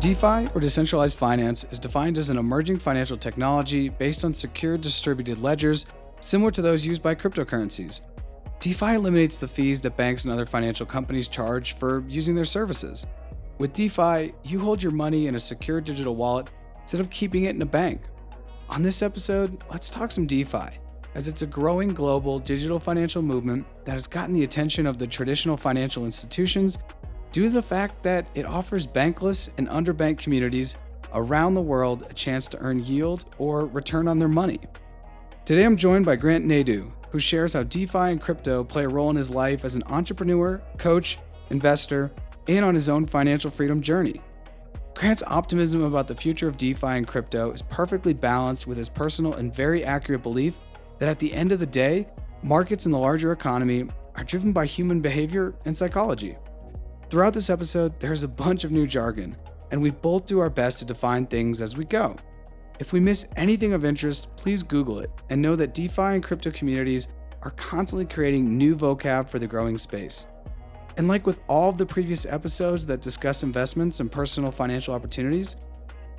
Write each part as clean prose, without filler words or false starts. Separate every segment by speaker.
Speaker 1: DeFi, or decentralized finance, is defined as an emerging financial technology based on secure distributed ledgers similar to those used by cryptocurrencies. DeFi eliminates the fees that banks and other financial companies charge for using their services. With DeFi, you hold your money in a secure digital wallet instead of keeping it in a bank. On this episode, let's talk some DeFi, as it's a growing global digital financial movement that has gotten the attention of the traditional financial institutions due to the fact that it offers bankless and underbanked communities around the world a chance to earn yield or return on their money. Today I'm joined by Grant Nieddu, who shares how DeFi and crypto play a role in his life as an entrepreneur, coach, investor, and on his own financial freedom journey. Grant's optimism about the future of DeFi and crypto is perfectly balanced with his personal and very accurate belief that at the end of the day, markets in the larger economy are driven by human behavior and psychology. Throughout this episode, there's a bunch of new jargon, and we both do our best to define things as we go. If we miss anything of interest, please Google it and know that DeFi and crypto communities are constantly creating new vocab for the growing space. And like with all of the previous episodes that discuss investments and personal financial opportunities,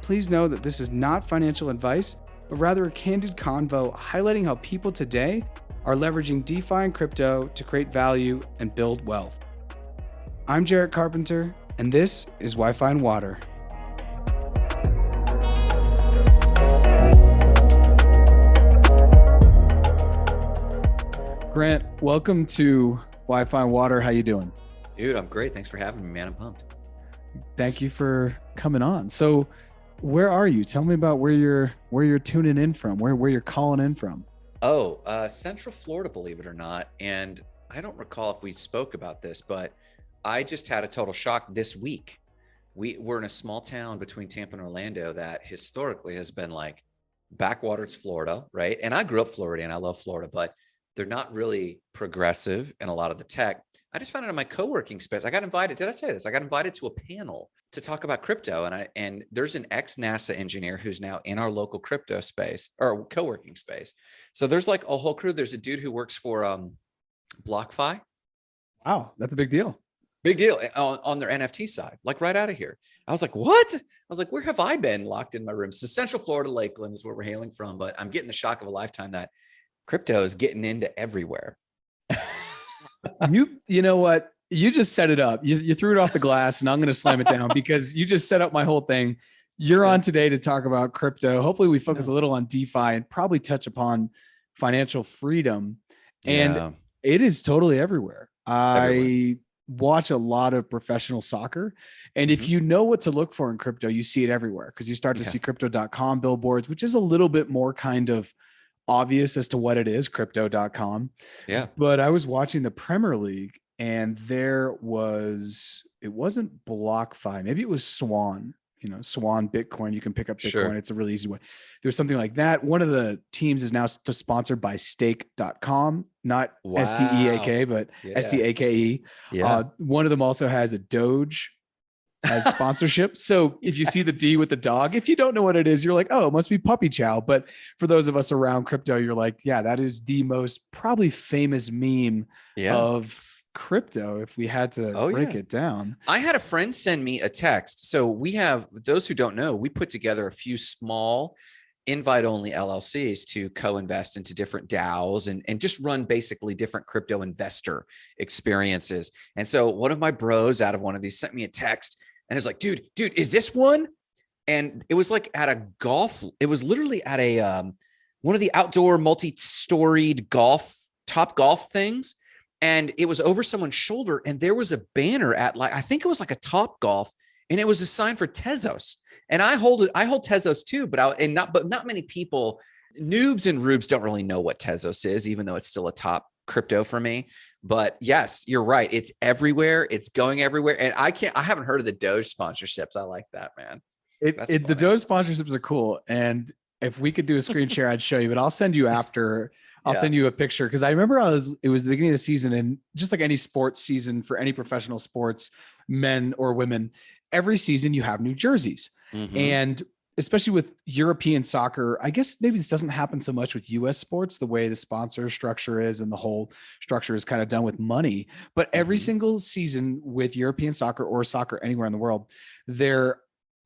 Speaker 1: please know that this is not financial advice, but rather a candid convo highlighting how people today are leveraging DeFi and crypto to create value and build wealth. I'm Jarrett Carpenter, and this is Wi-Fi and Water. Grant, welcome to Wi-Fi and Water. How you doing?
Speaker 2: Dude, I'm great. Thanks for having me, man. I'm pumped.
Speaker 1: Thank you for coming on. So, where are you? Tell me about where you're tuning in from, where you're calling in from.
Speaker 2: Central Florida, believe it or not. And I don't recall if we spoke about this, but I just had a total shock this week. We're in a small town between Tampa and Orlando that historically has been like backwaters Florida, right? And I grew up Floridian. I love Florida, but they're not really progressive in a lot of the tech. I just found it in my co-working space. I got invited. Did I say this? I got invited to a panel to talk about crypto. And there's an ex-NASA engineer who's now in our local crypto space or co-working space. So there's like a whole crew. There's a dude who works for BlockFi.
Speaker 1: Wow, that's a big deal.
Speaker 2: Big deal on their NFT side, like right out of here. I was like, what? I was like, where have I been locked in my room? So Central Florida, Lakeland is where we're hailing from, but I'm getting the shock of a lifetime that crypto is getting into everywhere.
Speaker 1: You know what? You just set it up. You threw it off the glass, and I'm going to slam it down because you just set up my whole thing. You're on today to talk about crypto. Hopefully we focus a little on DeFi and probably touch upon financial freedom. And it is totally everywhere. I watch a lot of professional soccer. And if you know what to look for in crypto, you see it everywhere because you start to see crypto.com billboards, which is a little bit more kind of obvious as to what it is, crypto.com.
Speaker 2: Yeah.
Speaker 1: But I was watching the Premier League and it wasn't BlockFi. Maybe it was Swan, Swan Bitcoin. You can pick up Bitcoin. Sure. It's a really easy way. There was something like that. One of the teams is now sponsored by stake.com, not STEAK, but STAKE.
Speaker 2: Yeah.
Speaker 1: One of them also has a Doge as sponsorship. So if you see the D with the dog, if you don't know what it is, you're like, oh, it must be puppy chow. But for those of us around crypto, you're like, yeah, that is the most probably famous meme of crypto if we had to break it down.
Speaker 2: I had a friend send me a text. So we have, those who don't know, we put together a few small invite-only LLCs to co-invest into different DAOs and just run basically different crypto investor experiences. And so one of my bros out of one of these sent me a text and is like, dude, is this one? And it was like at a golf, it was literally at a one of the outdoor multi-storied top golf things. And it was over someone's shoulder, and there was a banner at I think it was like a Top Golf, and it was a sign for Tezos. And I hold Tezos too, but not many people, noobs and rubes don't really know what Tezos is, even though it's still a top crypto for me. But yes, you're right. It's everywhere. It's going everywhere. And I haven't heard of the Doge sponsorships. I like that, man.
Speaker 1: The Doge sponsorships are cool. And if we could do a screen share, I'd show you, but I'll send you after. I'll send you a picture because I remember it was the beginning of the season, and just like any sports season for any professional sports, men or women, every season you have new jerseys. And especially with European soccer, I guess maybe this doesn't happen so much with US sports, the way the sponsor structure is and the whole structure is kind of done with money. But every single season with European soccer or soccer anywhere in the world, there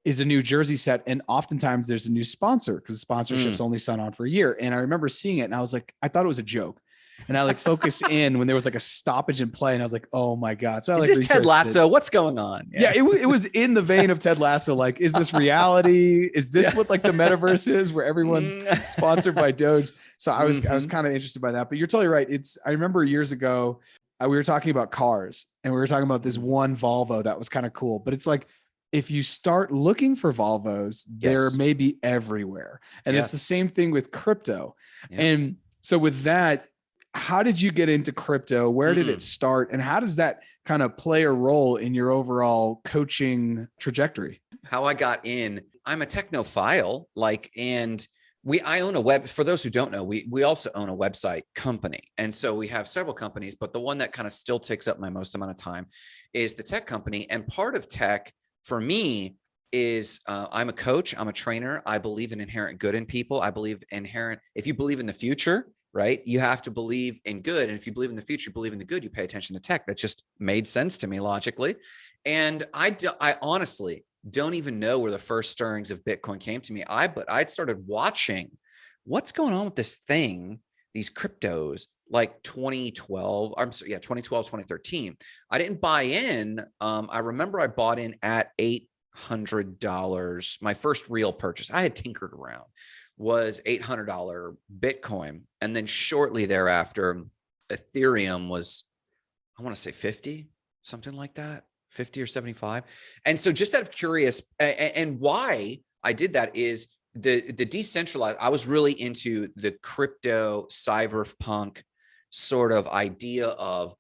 Speaker 1: is a new jersey set. And oftentimes there's a new sponsor because the sponsorship's only signed on for a year. And I remember seeing it and I was like, I thought it was a joke. And I like focused in when there was like a stoppage in play and I was like, oh my God. So I
Speaker 2: Is
Speaker 1: like
Speaker 2: this Ted Lasso?
Speaker 1: it.
Speaker 2: What's going on?
Speaker 1: Yeah, it was in the vein of Ted Lasso. Like, is this reality? Is this what like the metaverse is where everyone's sponsored by Doge? So I was kind of interested by that, but you're totally right. I remember years ago, we were talking about cars and we were talking about this one Volvo that was kind of cool, but it's like, if you start looking for Volvos, they're maybe everywhere. And it's the same thing with crypto. Yeah. And so with that, how did you get into crypto? Where did it start? And how does that kind of play a role in your overall coaching trajectory?
Speaker 2: How I got in, I'm a technophile, I own a web, for those who don't know, we also own a website company. And so we have several companies, but the one that kind of still takes up my most amount of time is the tech company. And part of tech for me is I'm a coach, I'm a trainer. I believe in inherent good in people. I believe if you believe in the future, right, you have to believe in good. And if you believe in the future, believe in the good, you pay attention to tech. That just made sense to me logically. And I honestly don't even know where the first stirrings of Bitcoin came to me. But I'd started watching what's going on with this thing, these cryptos, like 2012, 2013. I didn't buy in. I remember I bought in at $800. My first real purchase, I had tinkered around, was $800 Bitcoin. And then shortly thereafter, Ethereum was, I want to say 50, something like that, 50 or 75. And so just out of curious, and why I did that is the decentralized, I was really into the crypto cyberpunk sort of idea of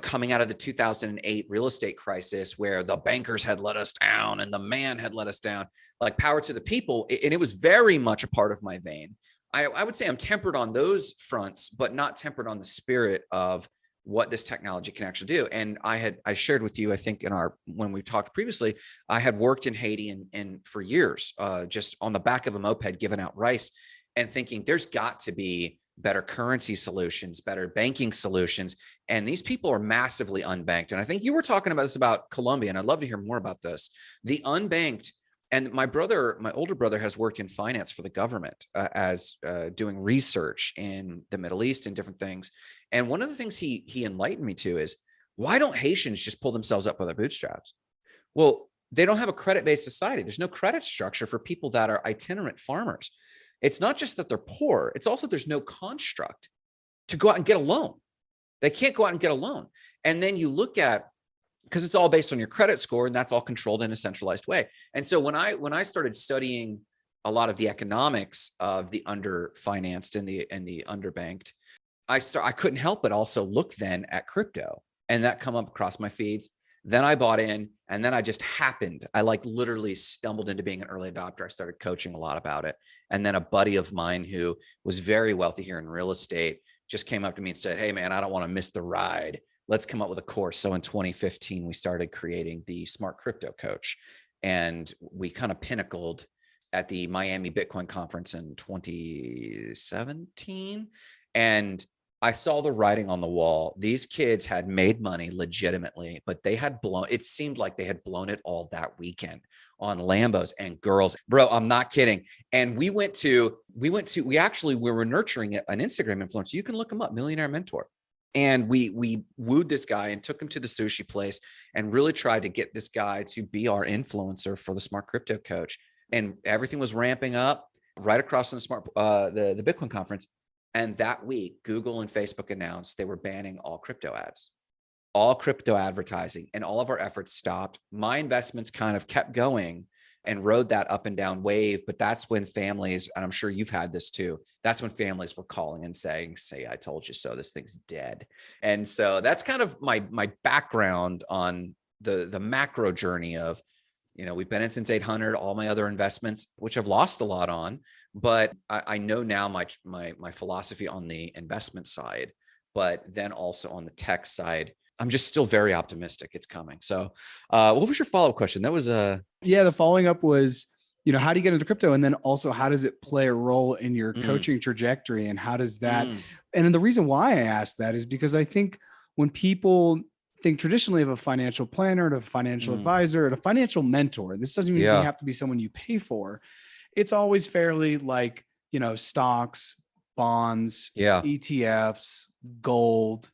Speaker 2: coming out of the 2008 real estate crisis where the bankers had let us down and the man had let us down, like power to the people. And it was very much a part of my vein. I would say I'm tempered on those fronts, but not tempered on the spirit of what this technology can actually do. And I shared with you, I think when we talked previously, I had worked in Haiti and for years, just on the back of a moped, giving out rice and thinking there's got to be better currency solutions, better banking solutions. And these people are massively unbanked. And I think you were talking about this about Colombia, and I'd love to hear more about this. The unbanked, and my older brother has worked in finance for the government as doing research in the Middle East and different things. And one of the things he enlightened me to is, why don't Haitians just pull themselves up by their bootstraps? Well, they don't have a credit-based society. There's no credit structure for people that are itinerant farmers. It's not just that they're poor. It's also there's no construct to go out and get a loan. They can't go out and get a loan. And then you look at, because it's all based on your credit score, and that's all controlled in a centralized way. And so when I started studying a lot of the economics of the underfinanced and the underbanked, I couldn't help but also look then at crypto, and that come up across my feeds. Then I bought in, and then I just happened. I literally stumbled into being an early adopter. I started coaching a lot about it. And then a buddy of mine who was very wealthy here in real estate just came up to me and said, "Hey man, I don't want to miss the ride. Let's come up with a course." So in 2015, we started creating the Smart Crypto Coach, and we kind of pinnacled at the Miami Bitcoin conference in 2017. And I saw the writing on the wall. These kids had made money legitimately, but it seemed like they had blown it all that weekend on Lambos and girls. Bro, I'm not kidding. And we were nurturing an Instagram influencer. You can look him up, Millionaire Mentor. And we wooed this guy and took him to the sushi place and really tried to get this guy to be our influencer for the Smart Crypto Coach. And everything was ramping up right across from the Bitcoin conference. And that week, Google and Facebook announced they were banning all crypto ads, all crypto advertising, and all of our efforts stopped. My investments kind of kept going and rode that up and down wave. But that's when families, and I'm sure you've had this too, that's when families were calling and saying, "Say, I told you so, this thing's dead." And so that's kind of my background on the macro journey of, we've been in since 800, all my other investments, which I've lost a lot on. But I know now my philosophy on the investment side, but then also on the tech side, I'm just still very optimistic it's coming. So what was your follow-up question? That was the
Speaker 1: following up was, how do you get into crypto? And then also, how does it play a role in your coaching trajectory? And how does that, and the reason why I asked that is because I think when people think traditionally of a financial planner, to a financial advisor, to a financial mentor. This doesn't even have to be someone you pay for. It's always fairly like, stocks, bonds, ETFs, gold,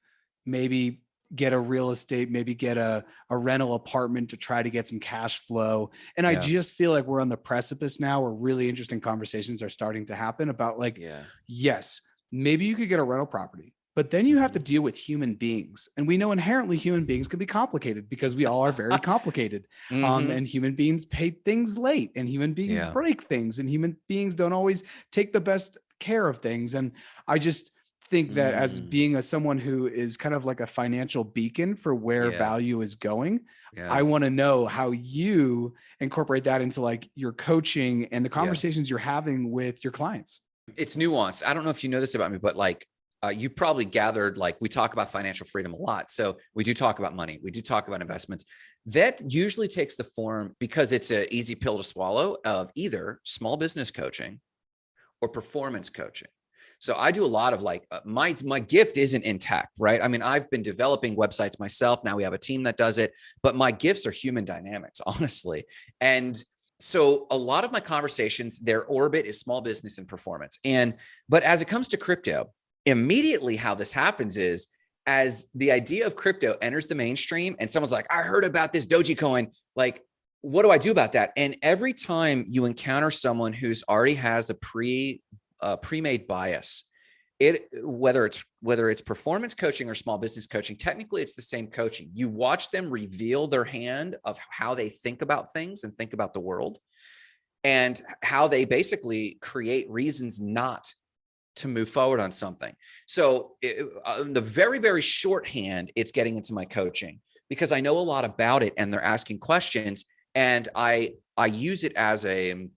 Speaker 1: maybe get a real estate, maybe get a rental apartment to try to get some cash flow. And I just feel like we're on the precipice now where really interesting conversations are starting to happen about like, yes, maybe you could get a rental property, but then you have to deal with human beings. And we know inherently human beings can be complicated because we all are very complicated. And human beings pay things late, and human beings break things, and human beings don't always take the best care of things. And I just think that as being someone who is kind of like a financial beacon for where value is going, I want to know how you incorporate that into like your coaching and the conversations you're having with your clients.
Speaker 2: It's nuanced. I don't know if you know this about me, but like you probably gathered, like we talk about financial freedom a lot. So we do talk about money. We do talk about investments. That usually takes the form, because it's an easy pill to swallow, of either small business coaching or performance coaching. So I do a lot of like my gift isn't in tech, right? I mean, I've been developing websites myself. Now we have a team that does it, but my gifts are human dynamics, honestly. And so a lot of my conversations, their orbit is small business and performance. But as it comes to crypto, immediately how this happens is, as the idea of crypto enters the mainstream and someone's like, I heard about this Dogecoin, like, what do I do about that? And every time you encounter someone who's already has a pre-made bias, whether it's performance coaching or small business coaching, technically it's the same coaching. You watch them reveal their hand of how they think about things and think about the world, and how they basically create reasons not to move forward on something. So in the very, very shorthand, it's getting into my coaching because I know a lot about it, and they're asking questions, and I use it as a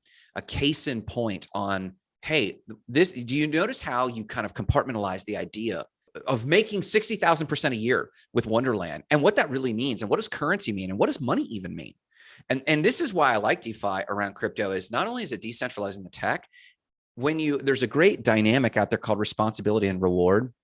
Speaker 2: case in point on, hey, do you notice how you kind of compartmentalize the idea of making 60,000% a year with Wonderland, and what that really means, and what does currency mean, and what does money even mean? And this is why I like DeFi around crypto, is not only is it decentralizing the tech, there's a great dynamic out there called responsibility and reward.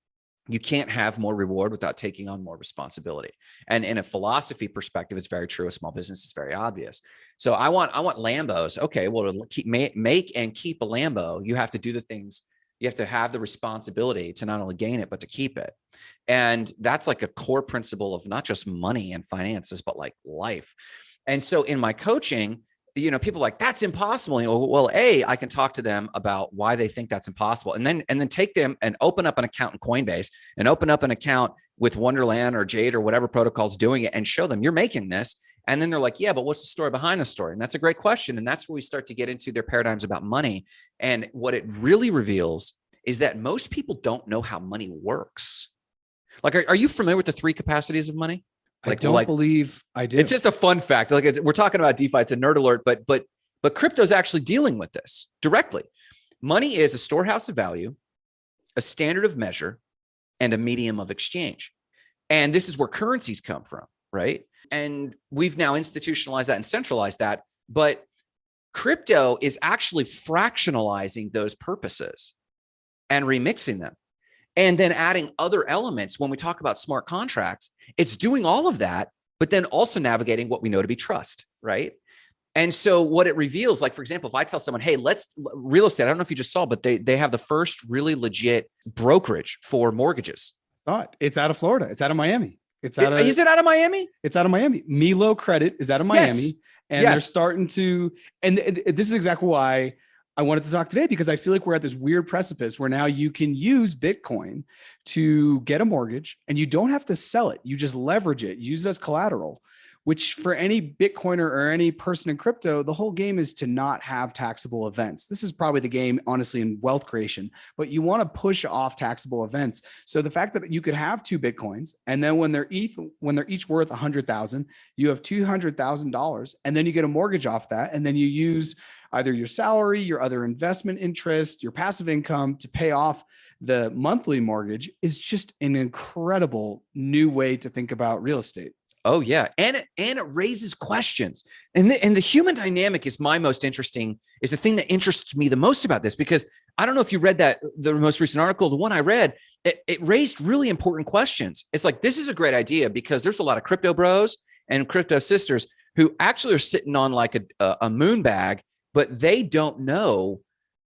Speaker 2: You can't have more reward without taking on more responsibility. And in a philosophy perspective, it's very true. A small business is very obvious. So I want Lambos. Okay, well, to make and keep a Lambo, you have to do the things. You have to have the responsibility to not only gain it, but to keep it. And that's like a core principle of not just money and finances, but like life. And so in my coaching, people are like, that's impossible. Well, I can talk to them about why they think that's impossible. And then take them and open up an account in Coinbase, and open up an account with Wonderland or Jade or whatever protocol's doing it, and show them you're making this. And then they're like, yeah, but what's the story behind the story? And that's a great question. And that's where we start to get into their paradigms about money. And what it really reveals is that most people don't know how money works. Like, are you familiar with the 3 capacities of money?
Speaker 1: Like, I don't believe I do.
Speaker 2: It's just a fun fact. Like, we're talking about DeFi, it's a nerd alert, but crypto is actually dealing with this directly. Money is a storehouse of value, a standard of measure, and a medium of exchange. And this is where currencies come from, right? And we've now institutionalized that and centralized that. But crypto is actually fractionalizing those purposes and remixing them, and then adding other elements. When we talk about smart contracts, it's doing all of that, but then also navigating what we know to be trust, right? And so what it reveals, like, for example, if I tell someone, hey, real estate, I don't know if you just saw, but they have the first really legit brokerage for mortgages.
Speaker 1: It's out of Florida. It's out of Miami.
Speaker 2: Is it out of Miami?
Speaker 1: It's out of Miami. Milo Credit is out of Miami.
Speaker 2: Yes.
Speaker 1: And they're starting to, and this is exactly why I wanted to talk today, because I feel like we're at this weird precipice where now you can use Bitcoin to get a mortgage and you don't have to sell it. You just leverage it, use it as collateral, which for any Bitcoiner or any person in crypto, the whole game is to not have taxable events. This is probably the game, honestly, in wealth creation, but you want to push off taxable events. So the fact that you could have 2 Bitcoins, and then when they're each worth 100,000, you have $200,000, and then you get a mortgage off that, and then you use either your salary, your other investment interest, your passive income to pay off the monthly mortgage, is just an incredible new way to think about real estate.
Speaker 2: Oh yeah. And it raises questions. And the human dynamic is the thing that interests me the most about this, because I don't know if you read the most recent article, the one I read, it raised really important questions. It's like, this is a great idea because there's a lot of crypto bros and crypto sisters who actually are sitting on like a moon bag, but they don't know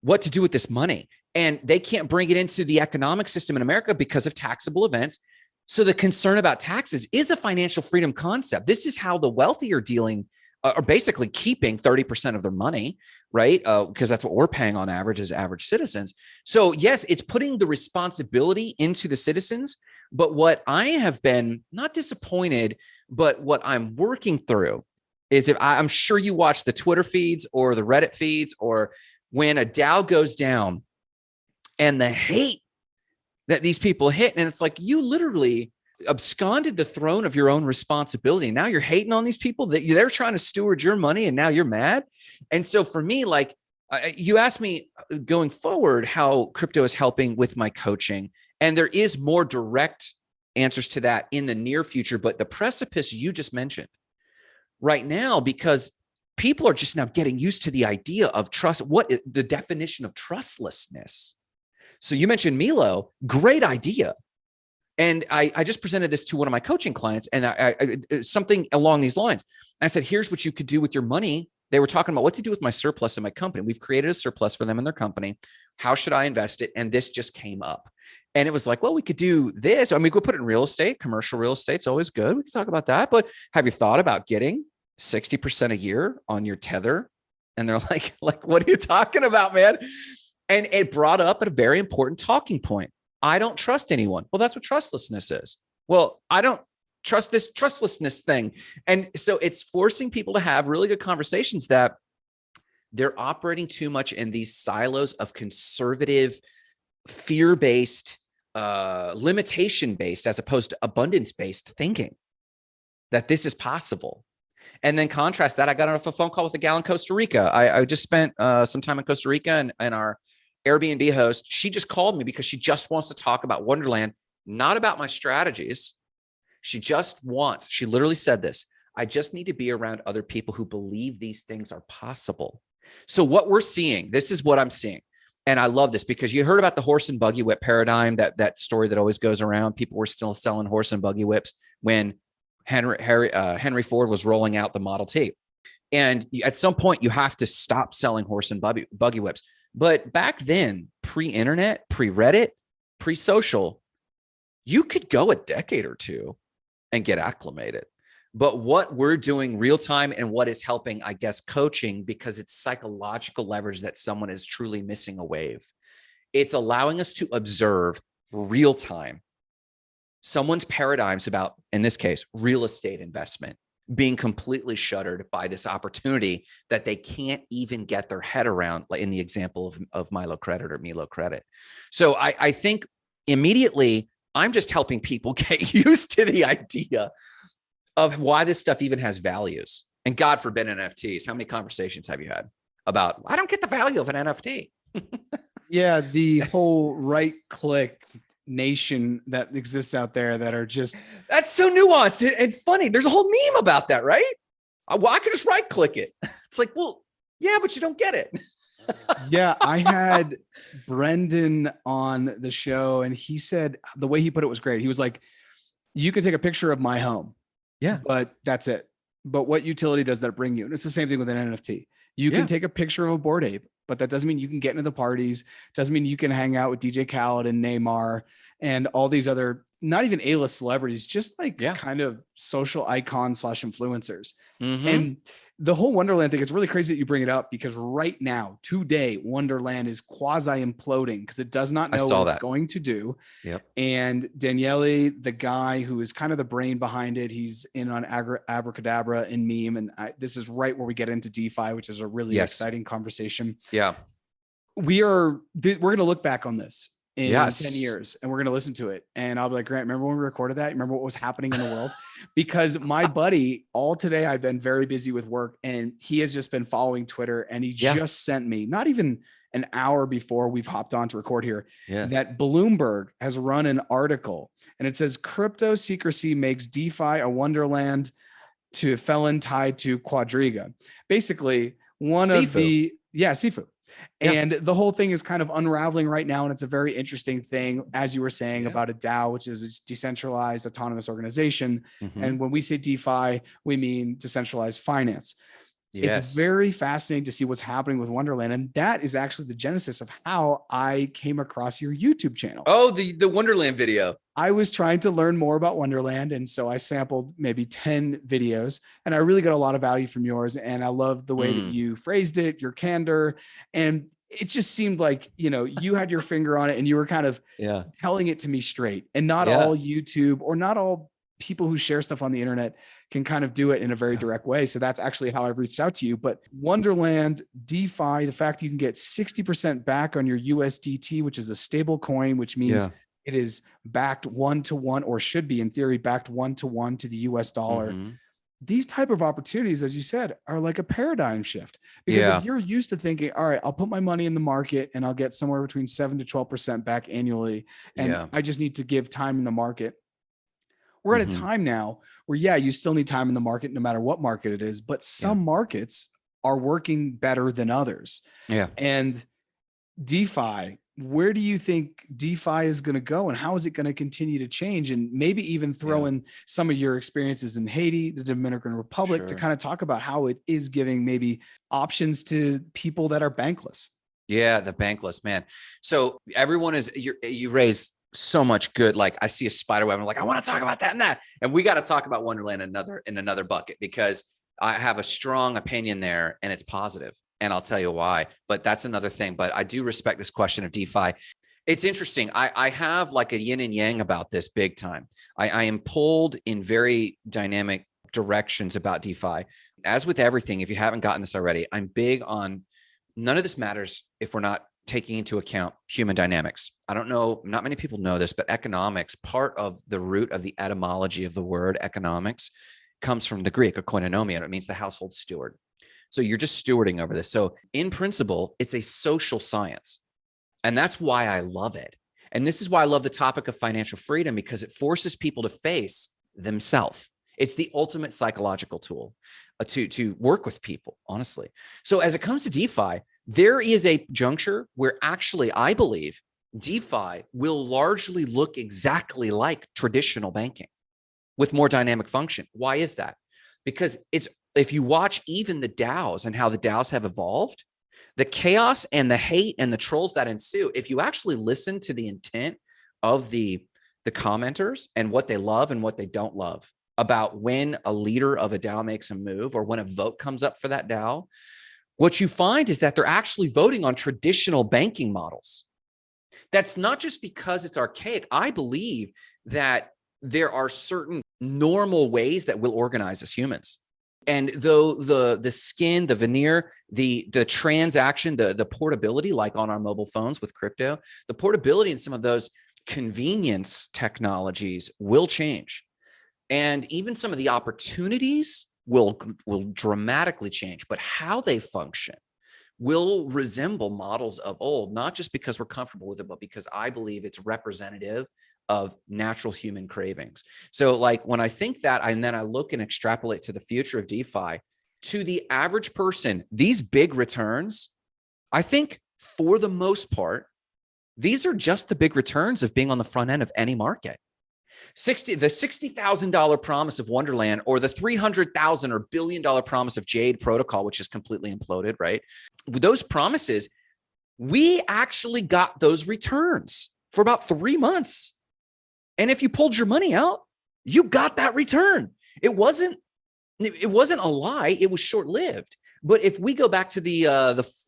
Speaker 2: what to do with this money. And they can't bring it into the economic system in America because of taxable events. So the concern about taxes is a financial freedom concept. This is how the wealthy are dealing, are basically keeping 30% of their money, right? Because that's what we're paying on average as average citizens. So yes, it's putting the responsibility into the citizens. But what I have been not disappointed, but what I'm working through is, if I'm sure you watch the Twitter feeds or the Reddit feeds, or when a DAO goes down and the hate that these people hit, and it's like, you literally absconded the throne of your own responsibility. Now you're hating on these people that they're trying to steward your money, and now you're mad. And so for me, like, you asked me going forward how crypto is helping with my coaching, and there is more direct answers to that in the near future. But the precipice you just mentioned right now, because people are just now getting used to the idea of trust, what is the definition of trustlessness. So you mentioned Milo, great idea. And I just presented this to one of my coaching clients, and I something along these lines. And I said, here's what you could do with your money. They were talking about what to do with my surplus in my company. We've created a surplus for them in their company. How should I invest it? And this just came up. And it was like, well, we could do this. I mean, we could put it in real estate. Commercial real estate's always good. We can talk about that. But have you thought about getting 60% a year on your tether? And they're like, what are you talking about, man? And it brought up a very important talking point. I don't trust anyone. Well, that's what trustlessness is. Well, I don't trust this trustlessness thing. And so it's forcing people to have really good conversations that they're operating too much in these silos of conservative, fear-based, limitation-based, as opposed to abundance-based thinking, that this is possible. And then contrast that, I got off a phone call with a gal in Costa Rica. I just spent some time in Costa Rica, and our Airbnb host, she just called me because she just wants to talk about Wonderland, not about my strategies. She literally said this: I just need to be around other people who believe these things are possible. So what we're seeing, this is what I'm seeing. And I love this because you heard about the horse and buggy whip paradigm, that story that always goes around. People were still selling horse and buggy whips when Henry Ford was rolling out the Model T. And at some point, you have to stop selling horse and buggy whips. But back then, pre-internet, pre-Reddit, pre-social, you could go a decade or two and get acclimated. But what we're doing real time, and what is helping, I guess, coaching, because it's psychological leverage that someone is truly missing a wave. It's allowing us to observe real time someone's paradigms about, in this case, real estate investment, being completely shuttered by this opportunity that they can't even get their head around, like in the example of Milo Credit or Milo Credit. So I think immediately I'm just helping people get used to the idea of why this stuff even has values. And God forbid NFTs. How many conversations have you had about, I don't get the value of an NFT?
Speaker 1: Yeah, the whole right click nation that exists out there that are just,
Speaker 2: that's so nuanced and funny. There's a whole meme about that, right? Well, I could just right click it. It's like, well, yeah, but you don't get it.
Speaker 1: Yeah, I had Brendan on the show, and he said the way he put it was great. He was like, you can take a picture of my home,
Speaker 2: yeah,
Speaker 1: but that's it. But what utility does that bring you? And it's the same thing with an NFT. You can take a picture of a Bored Ape, but that doesn't mean you can get into the parties. Doesn't mean you can hang out with DJ Khaled and Neymar and all these other, not even A-list celebrities, just like kind of social icons / influencers.
Speaker 2: Mm-hmm.
Speaker 1: And the whole Wonderland thing is really crazy that you bring it up, because right now, today, Wonderland is quasi imploding because it does not know what it's going to do.
Speaker 2: Yep.
Speaker 1: And Daniele, the guy who is kind of the brain behind it, he's in on Abracadabra and Meme. And this is right where we get into DeFi, which is a really exciting conversation.
Speaker 2: Yeah.
Speaker 1: We're going to look back on this in 10 years, and we're going to listen to it. And I'll be like, Grant, remember when we recorded that? Remember what was happening in the world? Because my buddy, all today, I've been very busy with work, and he has just been following Twitter, and he just sent me, not even an hour before we've hopped on to record here, that Bloomberg has run an article, and it says crypto secrecy makes DeFi a wonderland to felon tied to Quadriga. Basically, one of the Yeah, Sifu.
Speaker 2: Yeah.
Speaker 1: And the whole thing is kind of unraveling right now. And it's a very interesting thing, as you were saying, about a DAO, which is a decentralized autonomous organization. And when we say DeFi, we mean decentralized finance. It's very fascinating to see what's happening with Wonderland. And that is actually the genesis of how I came across your YouTube channel.
Speaker 2: Oh, the Wonderland video.
Speaker 1: I was trying to learn more about Wonderland. And so I sampled maybe 10 videos, and I really got a lot of value from yours. And I loved the way that you phrased it, your candor. And it just seemed like, you had your finger on it and you were kind of telling it to me straight. And not all YouTube or not all people who share stuff on the internet can kind of do it in a very direct way. So that's actually how I've reached out to you. But Wonderland, DeFi, the fact you can get 60% back on your USDT, which is a stable coin, which means it is backed 1-to-1, or should be in theory backed 1-to-1 to the US dollar. These type of opportunities, as you said, are like a paradigm shift, because if you're used to thinking, all right, I'll put my money in the market and I'll get somewhere between 7 to 12% back annually. And I just need to give time in the market. We're at a time now where, you still need time in the market, no matter what market it is, but some markets are working better than others. And DeFi, where do you think DeFi is going to go, and how is it going to continue to change? And maybe even throw in some of your experiences in Haiti, the Dominican Republic, to kind of talk about how it is giving maybe options to people that are bankless.
Speaker 2: Yeah, the bankless, man. So everyone you raise so much good. Like, I see a spider web, I'm like, I want to talk about that and that. And we got to talk about Wonderland in another bucket, because I have a strong opinion there and it's positive. And I'll tell you why, but that's another thing. But I do respect this question of DeFi. It's interesting. I have like a yin and yang about this big time. I am pulled in very dynamic directions about DeFi. As with everything, if you haven't gotten this already, I'm big on none of this matters if we're not taking into account human dynamics. I don't know, not many people know this, but economics, part of the root of the etymology of the word economics comes from the Greek, koinonomia. It means the household steward. So you're just stewarding over this. So in principle, it's a social science. And that's why I love it. And this is why I love the topic of financial freedom, because it forces people to face themselves. It's the ultimate psychological tool to work with people, honestly. So as it comes to DeFi, there is a juncture where actually I believe DeFi will largely look exactly like traditional banking with more dynamic function. Why is that? Because if you watch even the DAOs and how the DAOs have evolved, the chaos and the hate and the trolls that ensue, if you actually listen to the intent of the commenters and what they love and what they don't love about when a leader of a DAO makes a move or when a vote comes up for that DAO, what you find is that they're actually voting on traditional banking models. That's not just because it's archaic. I believe that there are certain normal ways that we'll organize as humans. And though the skin, the veneer, the transaction, the portability, like on our mobile phones with crypto, the portability in some of those convenience technologies will change. And even some of the opportunities will dramatically change, but how they function will resemble models of old, not just because we're comfortable with it, but because I believe it's representative of natural human cravings. So like when I think that, and then I look and extrapolate to the future of DeFi, to the average person, these big returns, I think for the most part, these are just the big returns of being on the front end of any market. The $60,000 promise of Wonderland, or the $300,000 or $1 billion promise of Jade Protocol, which is completely imploded, right? Those promises, we actually got those returns for about 3 months. And if you pulled your money out, you got that return. It wasn't a lie. It was short-lived. But if we go back to the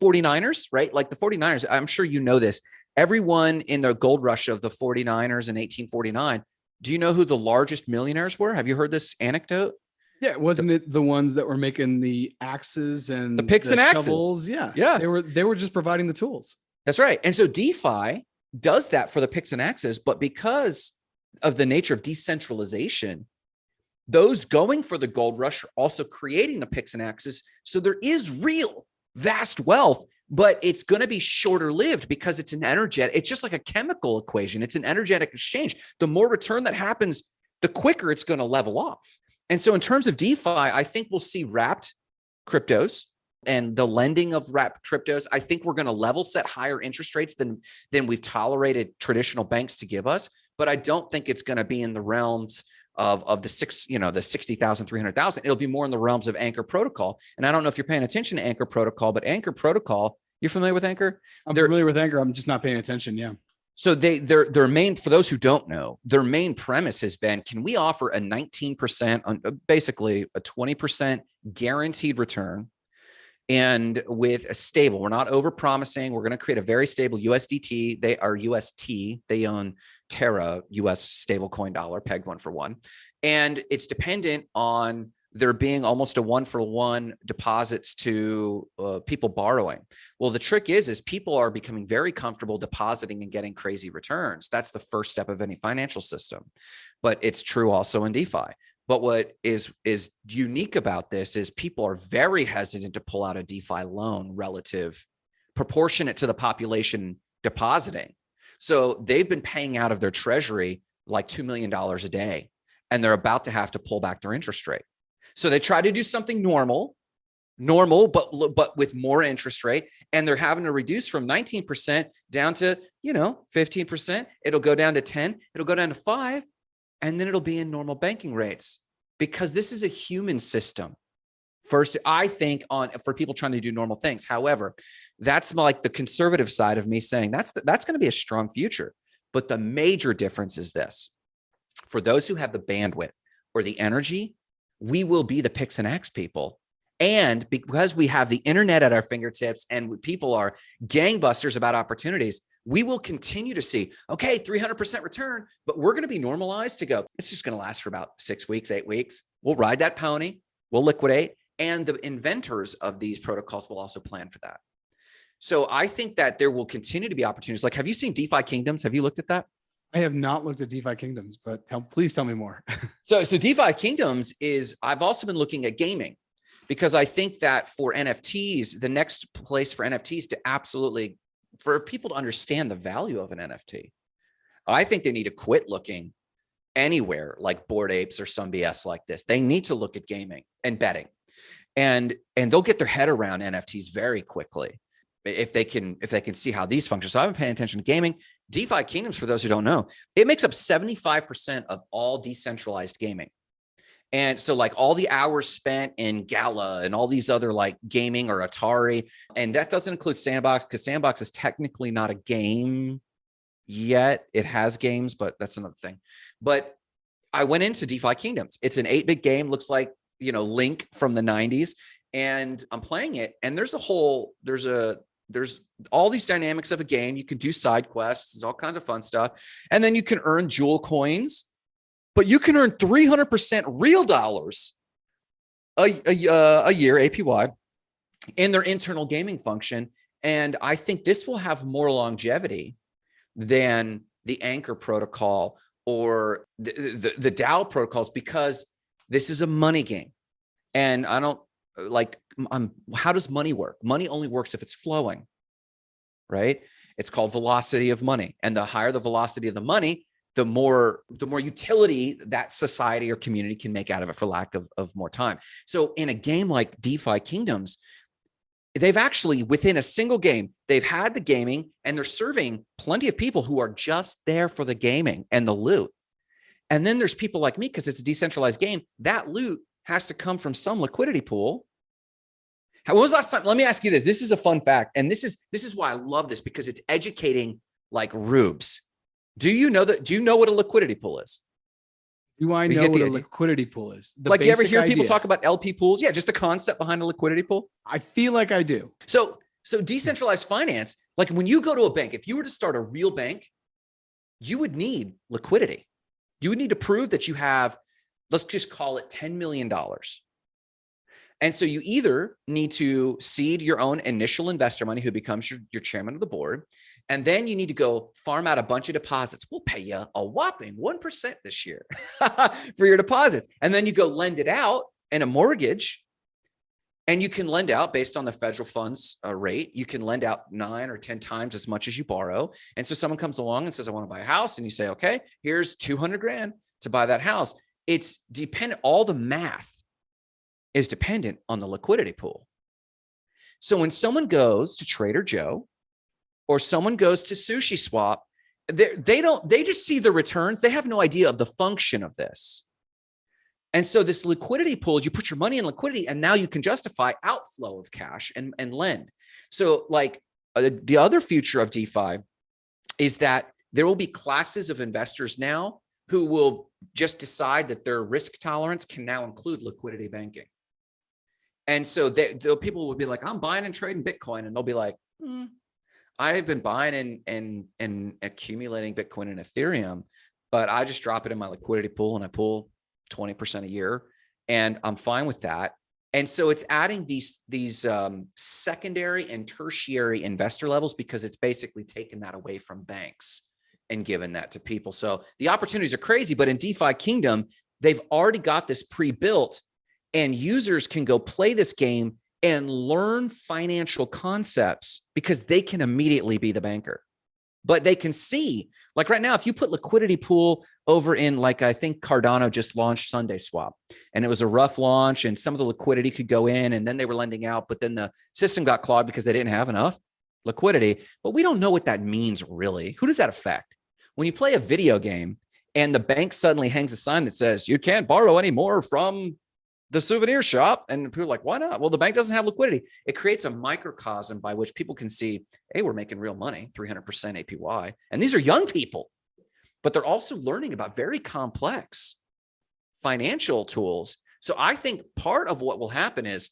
Speaker 2: 49ers, right? Like the 49ers, I'm sure you know this. Everyone in the gold rush of the 49ers in 1849, do you know who the largest millionaires were? Have you heard this anecdote?
Speaker 1: Yeah, wasn't it the ones that were making the axes and
Speaker 2: the picks and
Speaker 1: shovels?
Speaker 2: axes?
Speaker 1: Yeah. They were just providing the tools.
Speaker 2: That's right. And so DeFi does that for the picks and axes, but because of the nature of decentralization, those going for the gold rush are also creating the picks and axes. So there is real vast wealth, but it's going to be shorter lived because it's it's just like a chemical equation. It's an energetic exchange. The more return that happens, the quicker it's going to level off. And so in terms of DeFi, I think we'll see wrapped cryptos. and the lending of wrap cryptos. I think we're going to level set higher interest rates than we've tolerated traditional banks to give us. But I don't think it's going to be in the realms of the 60,000, 300,000. It'll be more in the realms of Anchor Protocol. And I don't know if you're paying attention to Anchor Protocol, but Anchor Protocol, you're familiar with Anchor?
Speaker 1: I'm familiar with Anchor. I'm just not paying attention. Yeah.
Speaker 2: So their main, for those who don't know, their main premise has been, can we offer a 19% on basically a 20% guaranteed return, and with a stable, we're not over promising. We're going to create a very stable USDT. They are UST. They own Terra, US stablecoin dollar, pegged 1-for-1. And it's dependent on there being almost a 1-for-1 deposits to people borrowing. Well, the trick is people are becoming very comfortable depositing and getting crazy returns. That's the first step of any financial system, but it's true also in DeFi. But what is unique about this is people are very hesitant to pull out a DeFi loan proportionate to the population depositing. So they've been paying out of their treasury like $2 million a day, and they're about to have to pull back their interest rate. So they try to do something normal, but with more interest rate, and they're having to reduce from 19% down to 15%. It'll go down to 10. It'll go down to 5. And then it'll be in normal banking rates, because this is a human system. First, I think for people trying to do normal things. However, that's like the conservative side of me saying that's going to be a strong future. But the major difference is this: for those who have the bandwidth or the energy, we will be the picks and X people. And because we have the internet at our fingertips and people are gangbusters about opportunities, we will continue to see, okay, 300% return, but we're going to be normalized to go, it's just going to last for about 6 weeks, 8 weeks. We'll ride that pony, we'll liquidate. And the inventors of these protocols will also plan for that. So I think that there will continue to be opportunities. Like, have you seen DeFi Kingdoms? Have you looked at that?
Speaker 1: I have not looked at DeFi Kingdoms, but please tell me more.
Speaker 2: So DeFi Kingdoms I've also been looking at gaming, because I think that for NFTs, the next place for NFTs for people to understand the value of an NFT, I think they need to quit looking anywhere like Bored Apes or some BS like this. They need to look at gaming and betting, and they'll get their head around NFTs very quickly if they can see how these function. So I've been paying attention to gaming. DeFi Kingdoms, for those who don't know, it makes up 75% of all decentralized gaming. And so like all the hours spent in Gala and all these other like gaming or Atari, and that doesn't include Sandbox, because Sandbox is technically not a game yet. It has games, but that's another thing. But I went into DeFi Kingdoms. It's an 8-bit game, looks like, Link from the 90s. And I'm playing it, and there's all these dynamics of a game. You can do side quests, there's all kinds of fun stuff. And then you can earn jewel coins, but you can earn 300% real dollars a year, APY, in their internal gaming function. And I think this will have more longevity than the Anchor protocol or the DAO protocols, because this is a money game. And I don't how does money work? Money only works if it's flowing, right? It's called velocity of money. And the higher the velocity of the money, the more utility that society or community can make out of it, for lack of more time. So in a game like DeFi Kingdoms, they've actually, within a single game, they've had the gaming, and they're serving plenty of people who are just there for the gaming and the loot. And then there's people like me, because it's a decentralized game, that loot has to come from some liquidity pool. When was the last time? Let me ask you this. This is a fun fact. And this is why I love this, because it's educating like rubes. Do you know what a liquidity pool is?
Speaker 1: Do I know what a liquidity pool is?
Speaker 2: Like, you ever hear people talk about LP pools? Yeah, just the concept behind a liquidity pool.
Speaker 1: I feel like I do.
Speaker 2: So decentralized finance, like when you go to a bank, if you were to start a real bank, you would need liquidity. You would need to prove that you have, let's just call it $10 million. And so you either need to seed your own initial investor money, who becomes your chairman of the board. And then you need to go farm out a bunch of deposits. We'll pay you a whopping 1% this year for your deposits. And then you go lend it out in a mortgage. And you can lend out based on the federal funds rate. You can lend out 9 or 10 times as much as you borrow. And so someone comes along and says, I want to buy a house. And you say, okay, here's 200 grand to buy that house. It's dependent. All the math is dependent on the liquidity pool. So when someone goes to Trader Joe or someone goes to Sushi Swap, they just see the returns. They have no idea of the function of this. And so this liquidity pool, you put your money in liquidity and now you can justify outflow of cash and lend. So like the other future of DeFi is that there will be classes of investors now who will just decide that their risk tolerance can now include liquidity banking. And so people will be like, I'm buying and trading Bitcoin. And they'll be like, I've been buying and accumulating Bitcoin and Ethereum, but I just drop it in my liquidity pool and I pull 20% a year. And I'm fine with that. And so it's adding these secondary and tertiary investor levels because it's basically taken that away from banks and given that to people. So the opportunities are crazy, but in DeFi Kingdom, they've already got this pre-built and users can go play this game and learn financial concepts because they can immediately be the banker. But they can see, like right now, if you put liquidity pool over in, like, I think Cardano just launched Sunday Swap and it was a rough launch and some of the liquidity could go in and then they were lending out, but then the system got clogged because they didn't have enough liquidity. But we don't know what that means really. Who does that affect? When you play a video game and the bank suddenly hangs a sign that says you can't borrow anymore from the souvenir shop, and people are like, why not? Well, the bank doesn't have liquidity. It creates a microcosm by which people can see, hey, we're making real money, 300% APY. And these are young people, but they're also learning about very complex financial tools. So I think part of what will happen is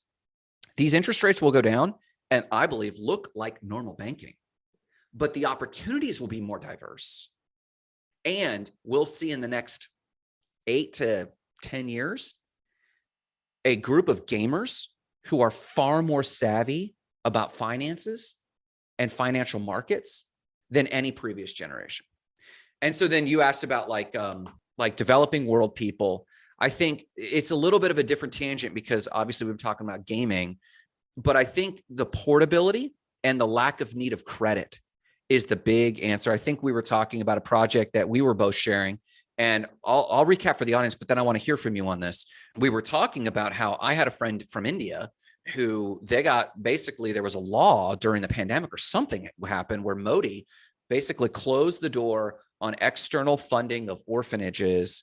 Speaker 2: these interest rates will go down and I believe look like normal banking, but the opportunities will be more diverse. And we'll see in the next 8 to 10 years, a group of gamers who are far more savvy about finances and financial markets than any previous generation. And so then you asked about like developing world people. I think it's a little bit of a different tangent because obviously we've been talking about gaming, but I think the portability and the lack of need of credit is the big answer. I think we were talking about a project that we were both sharing. And I'll recap for the audience, but then I want to hear from you on this. We were talking about how I had a friend from India who there was a law during the pandemic or something happened where Modi basically closed the door on external funding of orphanages.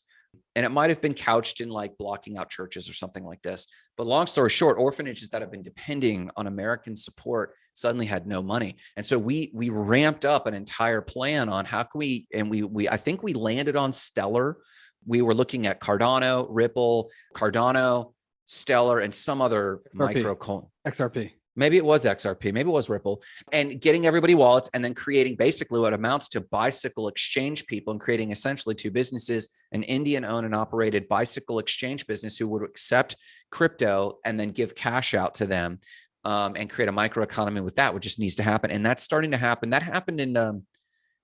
Speaker 2: And it might have been couched in like blocking out churches or something like this. But long story short, orphanages that have been depending on American support suddenly had no money. And so we ramped up an entire plan on how can we, and I think we landed on Stellar. We were looking at Cardano, Ripple, Cardano, Stellar, and some other
Speaker 1: XRP.
Speaker 2: Maybe it was XRP, maybe it was Ripple, and getting everybody wallets and then creating basically what amounts to bicycle exchange people and creating essentially two businesses, an Indian owned and operated bicycle exchange business who would accept crypto and then give cash out to them and create a microeconomy with that, which just needs to happen. And that's starting to happen. That happened in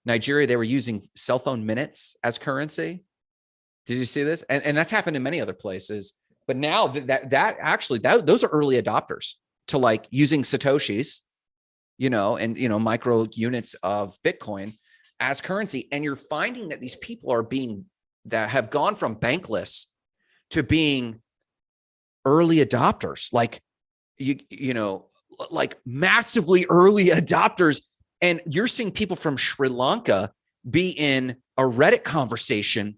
Speaker 2: Nigeria. They were using cell phone minutes as currency. Did you see this? And that's happened in many other places. But now those are early adopters to like using Satoshis, and micro units of Bitcoin as currency. And you're finding that these people that have gone from bankless to being early adopters, like like massively early adopters. And you're seeing people from Sri Lanka be in a Reddit conversation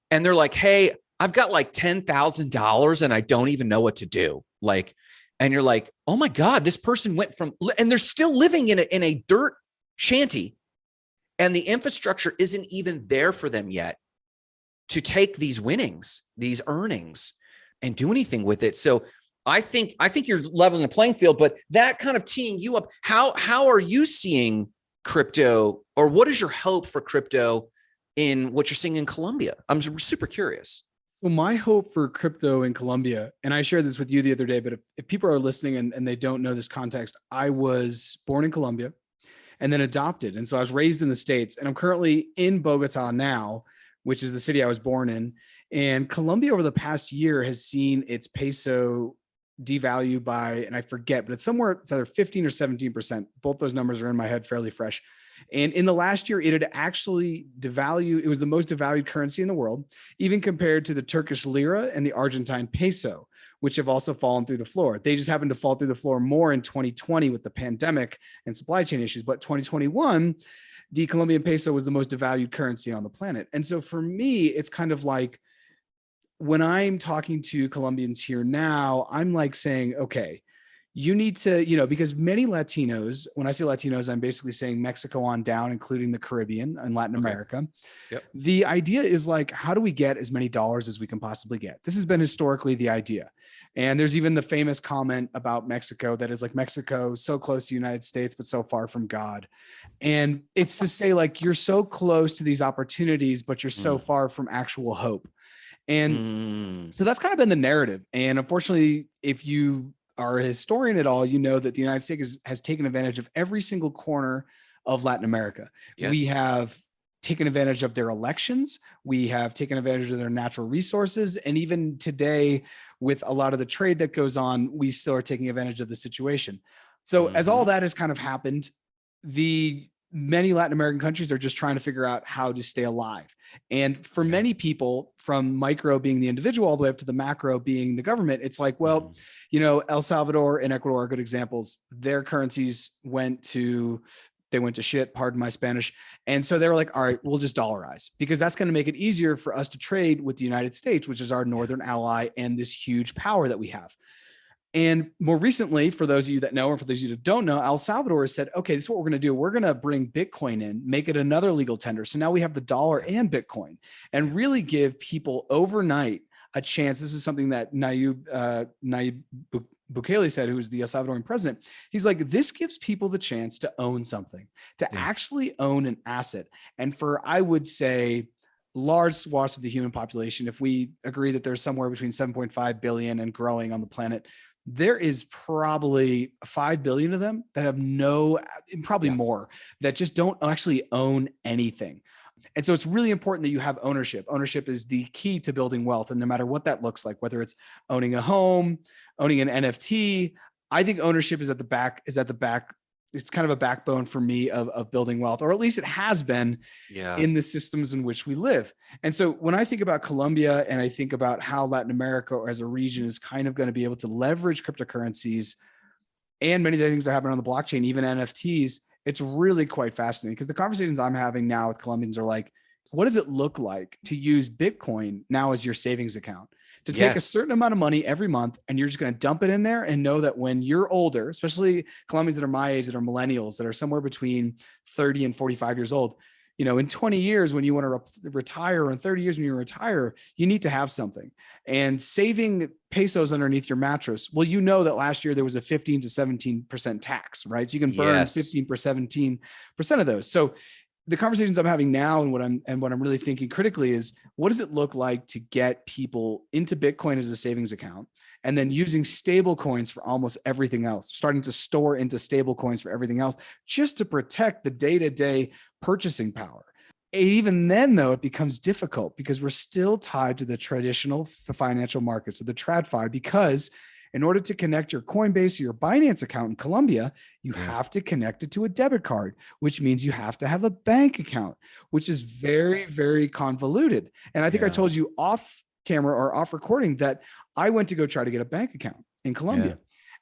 Speaker 2: and they're like, hey, I've got like $10,000 and I don't even know what to do. And you're like, oh my God, this person went from, and they're still living in a dirt shanty and the infrastructure isn't even there for them yet to take these winnings, these earnings and do anything with it. So I think you're leveling the playing field, but that kind of teeing you up, how are you seeing crypto, or what is your hope for crypto in what you're seeing in Colombia? I'm super curious.
Speaker 1: Well, my hope for crypto in Colombia, and I shared this with you the other day, but if people are listening and they don't know this context, I was born in Colombia and then adopted. And so I was raised in the States and I'm currently in Bogota now, which is the city I was born in. And Colombia over the past year has seen its peso devalue by, and I forget, but it's either 15 or 17%. Both those numbers are in my head fairly fresh. And in the last year, it had actually devalued. It was the most devalued currency in the world, even compared to the Turkish lira and the Argentine peso, which have also fallen through the floor. They just happened to fall through the floor more in 2020 with the pandemic and supply chain issues. But 2021, the Colombian peso was the most devalued currency on the planet. And so for me, it's kind of like when I'm talking to Colombians here now, I'm like saying, okay, you need to, because many Latinos, when I say Latinos, I'm basically saying Mexico on down, including the Caribbean and Latin America.
Speaker 2: Yep.
Speaker 1: The idea is like, how do we get as many dollars as we can possibly get? This has been historically the idea. And there's even the famous comment about Mexico that is like, Mexico so close to the United States, but so far from God. And it's to say like, you're so close to these opportunities, but you're so far from actual hope. And so that's kind of been the narrative. And unfortunately, if you are a historian at all, you know that the United States has taken advantage of every single corner of Latin America.
Speaker 2: Yes.
Speaker 1: We have taken advantage of their elections. We have taken advantage of their natural resources. And even today, with a lot of the trade that goes on, we still are taking advantage of the situation. So as all that has kind of happened, many Latin American countries are just trying to figure out how to stay alive. And for many people, from micro being the individual all the way up to the macro being the government, it's like, well, El Salvador and Ecuador are good examples. Their currencies went to shit, pardon my Spanish. And so they were like, all right, we'll just dollarize, because that's going to make it easier for us to trade with the United States, which is our northern ally and this huge power that we have. And more recently, for those of you that know, or for those of you that don't know, El Salvador has said, okay, this is what we're going to do. We're going to bring Bitcoin in, make it another legal tender. So now we have the dollar and Bitcoin, and really give people overnight a chance. This is something that Nayib Bukele said, who was the El Salvadorian president. He's like, this gives people the chance to own something, to actually own an asset. And for, I would say, large swaths of the human population, if we agree that there's somewhere between 7.5 billion and growing on the planet, there is probably 5 billion of them that have probably more, that just don't actually own anything. And so it's really important that you have ownership. Ownership is the key to building wealth. And no matter what that looks like, whether it's owning a home, owning an NFT, I think ownership is at the back. It's kind of a backbone for me of building wealth, or at least it has been in the systems in which we live. And so when I think about Colombia and I think about how Latin America or as a region is kind of going to be able to leverage cryptocurrencies and many of the things that happen on the blockchain, even NFTs, it's really quite fascinating, because the conversations I'm having now with Colombians are like, what does it look like to use Bitcoin now as your savings account? To take a certain amount of money every month, and you're just going to dump it in there and know that when you're older, especially Colombians that are my age, that are millennials, that are somewhere between 30 and 45 years old, in 20 years when you want to retire, or in 30 years when you retire, you need to have something. And saving pesos underneath your mattress, well, that last year there was a 15 to 17% tax, right? So you can burn 15 or 17% of those. So the conversations I'm having now and what I'm really thinking critically is, what does it look like to get people into Bitcoin as a savings account, and then using stable coins for almost everything else, starting to store into stable coins for everything else, just to protect the day-to-day purchasing power. And even then, though, it becomes difficult because we're still tied to the traditional financial markets, so the TradFi, because in order to connect your Coinbase or your Binance account in Colombia, you have to connect it to a debit card, which means you have to have a bank account, which is very, very convoluted. And I think I told you off camera or off recording that I went to go try to get a bank account in Colombia.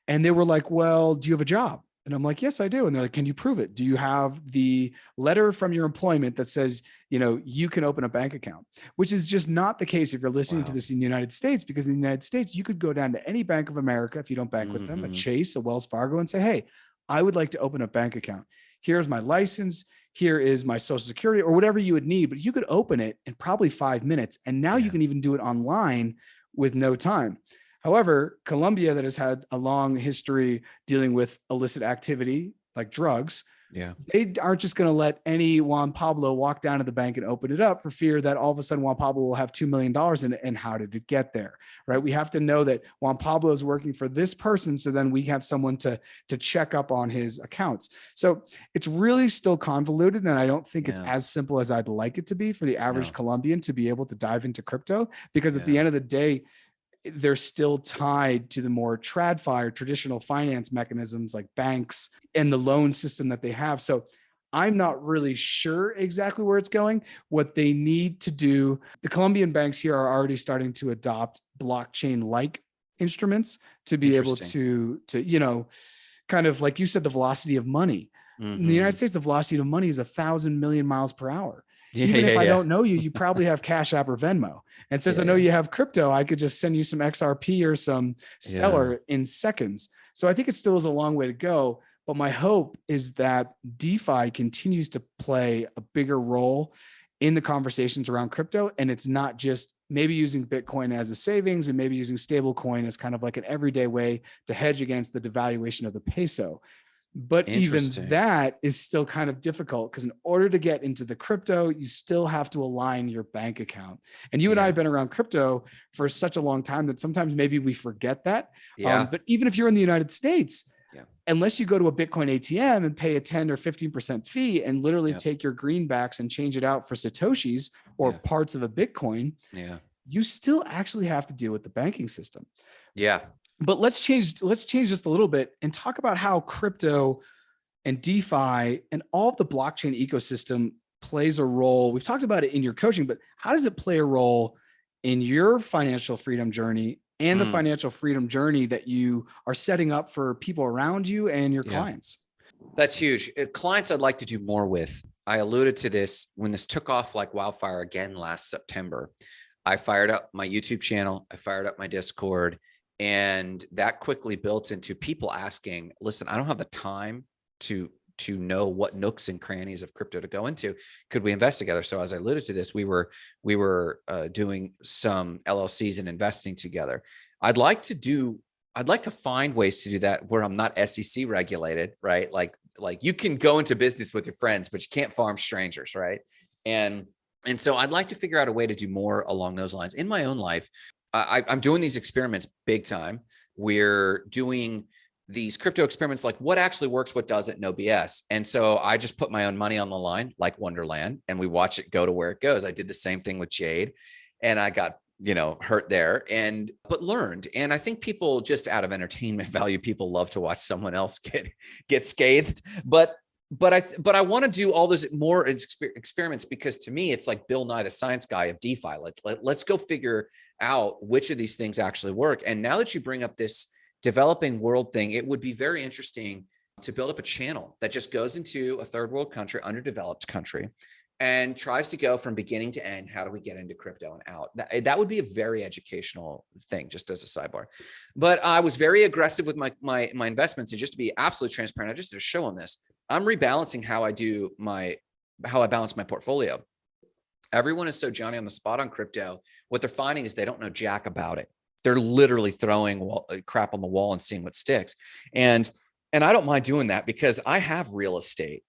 Speaker 1: And they were like, well, do you have a job? And I'm like, yes, I do. And they're like, can you prove it? Do you have the letter from your employment that says, you can open a bank account? Which is just not the case if you're listening to this in the United States, because in the United States, you could go down to any Bank of America, if you don't bank with them, a Chase, a Wells Fargo, and say, hey, I would like to open a bank account. Here's my license. Here is my social security, or whatever you would need, but you could open it in probably 5 minutes. And now you can even do it online with no time. However, Colombia, that has had a long history dealing with illicit activity like drugs, they aren't just going to let any Juan Pablo walk down to the bank and open it up for fear that all of a sudden Juan Pablo will have $2 million in it. And how did it get there? Right? We have to know that Juan Pablo is working for this person, so then we have someone to check up on his accounts. So it's really still convoluted, and I don't think it's as simple as I'd like it to be for the average Colombian to be able to dive into crypto, because at the end of the day, they're still tied to the more TradFi or traditional finance mechanisms like banks and the loan system that they have. So I'm not really sure exactly where it's going. What they need to do, the Colombian banks here are already starting to adopt blockchain-like instruments to be able to, kind of like you said, the velocity of money. In the United States, the velocity of money is 1,000 million miles per hour. Even if I don't know you, you probably have Cash App or Venmo. And since I know you have crypto, I could just send you some XRP or some Stellar in seconds. So I think it still is a long way to go. But my hope is that DeFi continues to play a bigger role in the conversations around crypto. And it's not just maybe using Bitcoin as a savings and maybe using stablecoin as kind of like an everyday way to hedge against the devaluation of the peso. But even that is still kind of difficult because in order to get into the crypto, you still have to align your bank account. And you and I have been around crypto for such a long time that sometimes maybe we forget that. But even if you're in the United States, unless you go to a Bitcoin ATM and pay a 10 or 15% fee and literally take your greenbacks and change it out for Satoshis or parts of a Bitcoin, you still actually have to deal with the banking system. But let's change just a little bit and talk about how crypto and DeFi and all of the blockchain ecosystem plays a role. We've talked about it in your coaching, but how does it play a role in your financial freedom journey and the financial freedom journey that you are setting up for people around you and your clients?
Speaker 2: That's huge. Clients I'd like to do more with. I alluded to this when this took off like wildfire again last September. I fired up my YouTube channel. I fired up my Discord. And that quickly built into people asking, listen, I don't have the time to know what nooks and crannies of crypto to go into. Could we invest together? So as I alluded to this, we were doing some LLCs and investing together. I'd like to find ways to do that where I'm not SEC regulated, right? Like you can go into business with your friends, but you can't farm strangers, right? And so I'd like to figure out a way to do more along those lines in my own life. I'm doing these experiments big time. We're doing these crypto experiments, like what actually works, what doesn't, no BS. And so I just put my own money on the line, like Wonderland, and we watch it go to where it goes. I did the same thing with Jade, and I got, hurt there, but learned. And I think people, just out of entertainment value, people love to watch someone else get scathed. But I want to do all those more experiments because to me, it's like Bill Nye, the science guy of DeFi. Let's go figure out which of these things actually work. And now that you bring up this developing world thing, it would be very interesting to build up a channel that just goes into a third world country, underdeveloped country, and tries to go from beginning to end. How do we get into crypto and out? That would be a very educational thing, just as a sidebar. But I was very aggressive with my investments, and just to be absolutely transparent, I just did a show on this. I'm rebalancing how I balance my portfolio. Everyone is so Johnny on the spot on crypto. What they're finding is they don't know jack about it. They're literally throwing crap on the wall and seeing what sticks. And I don't mind doing that because I have real estate.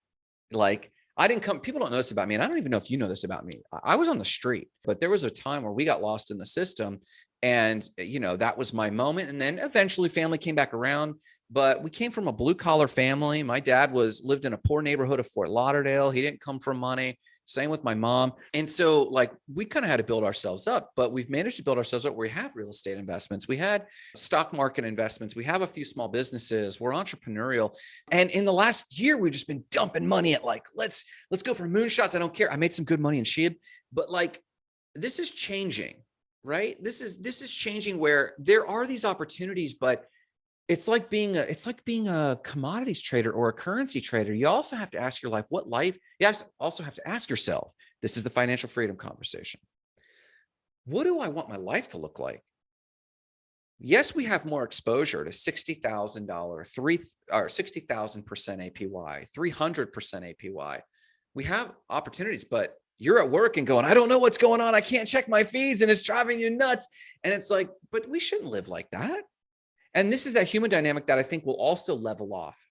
Speaker 2: Like people don't know this about me. And I don't even know if you know this about me. I was on the street, but there was a time where we got lost in the system, and that was my moment. And then eventually family came back around. But we came from a blue collar family. My dad lived in a poor neighborhood of Fort Lauderdale. He didn't come from money. Same with my mom. And so we kind of had to build ourselves up, but we've managed to build ourselves up where we have real estate investments. We had stock market investments. We have a few small businesses. We're entrepreneurial. And in the last year, we've just been dumping money at let's go for moonshots. I don't care. I made some good money in SHIB, but this is changing, right? This is changing where there are these opportunities, but it's like being a commodities trader or a currency trader. You also have to ask your life, you also have to ask yourself, this is the financial freedom conversation. What do I want my life to look like? Yes, we have more exposure to $60,000, 60,000% APY, 300% APY. We have opportunities, but you're at work and going, I don't know what's going on. I can't check my feeds and it's driving you nuts. And it's like, but we shouldn't live like that. And this is that human dynamic that I think will also level off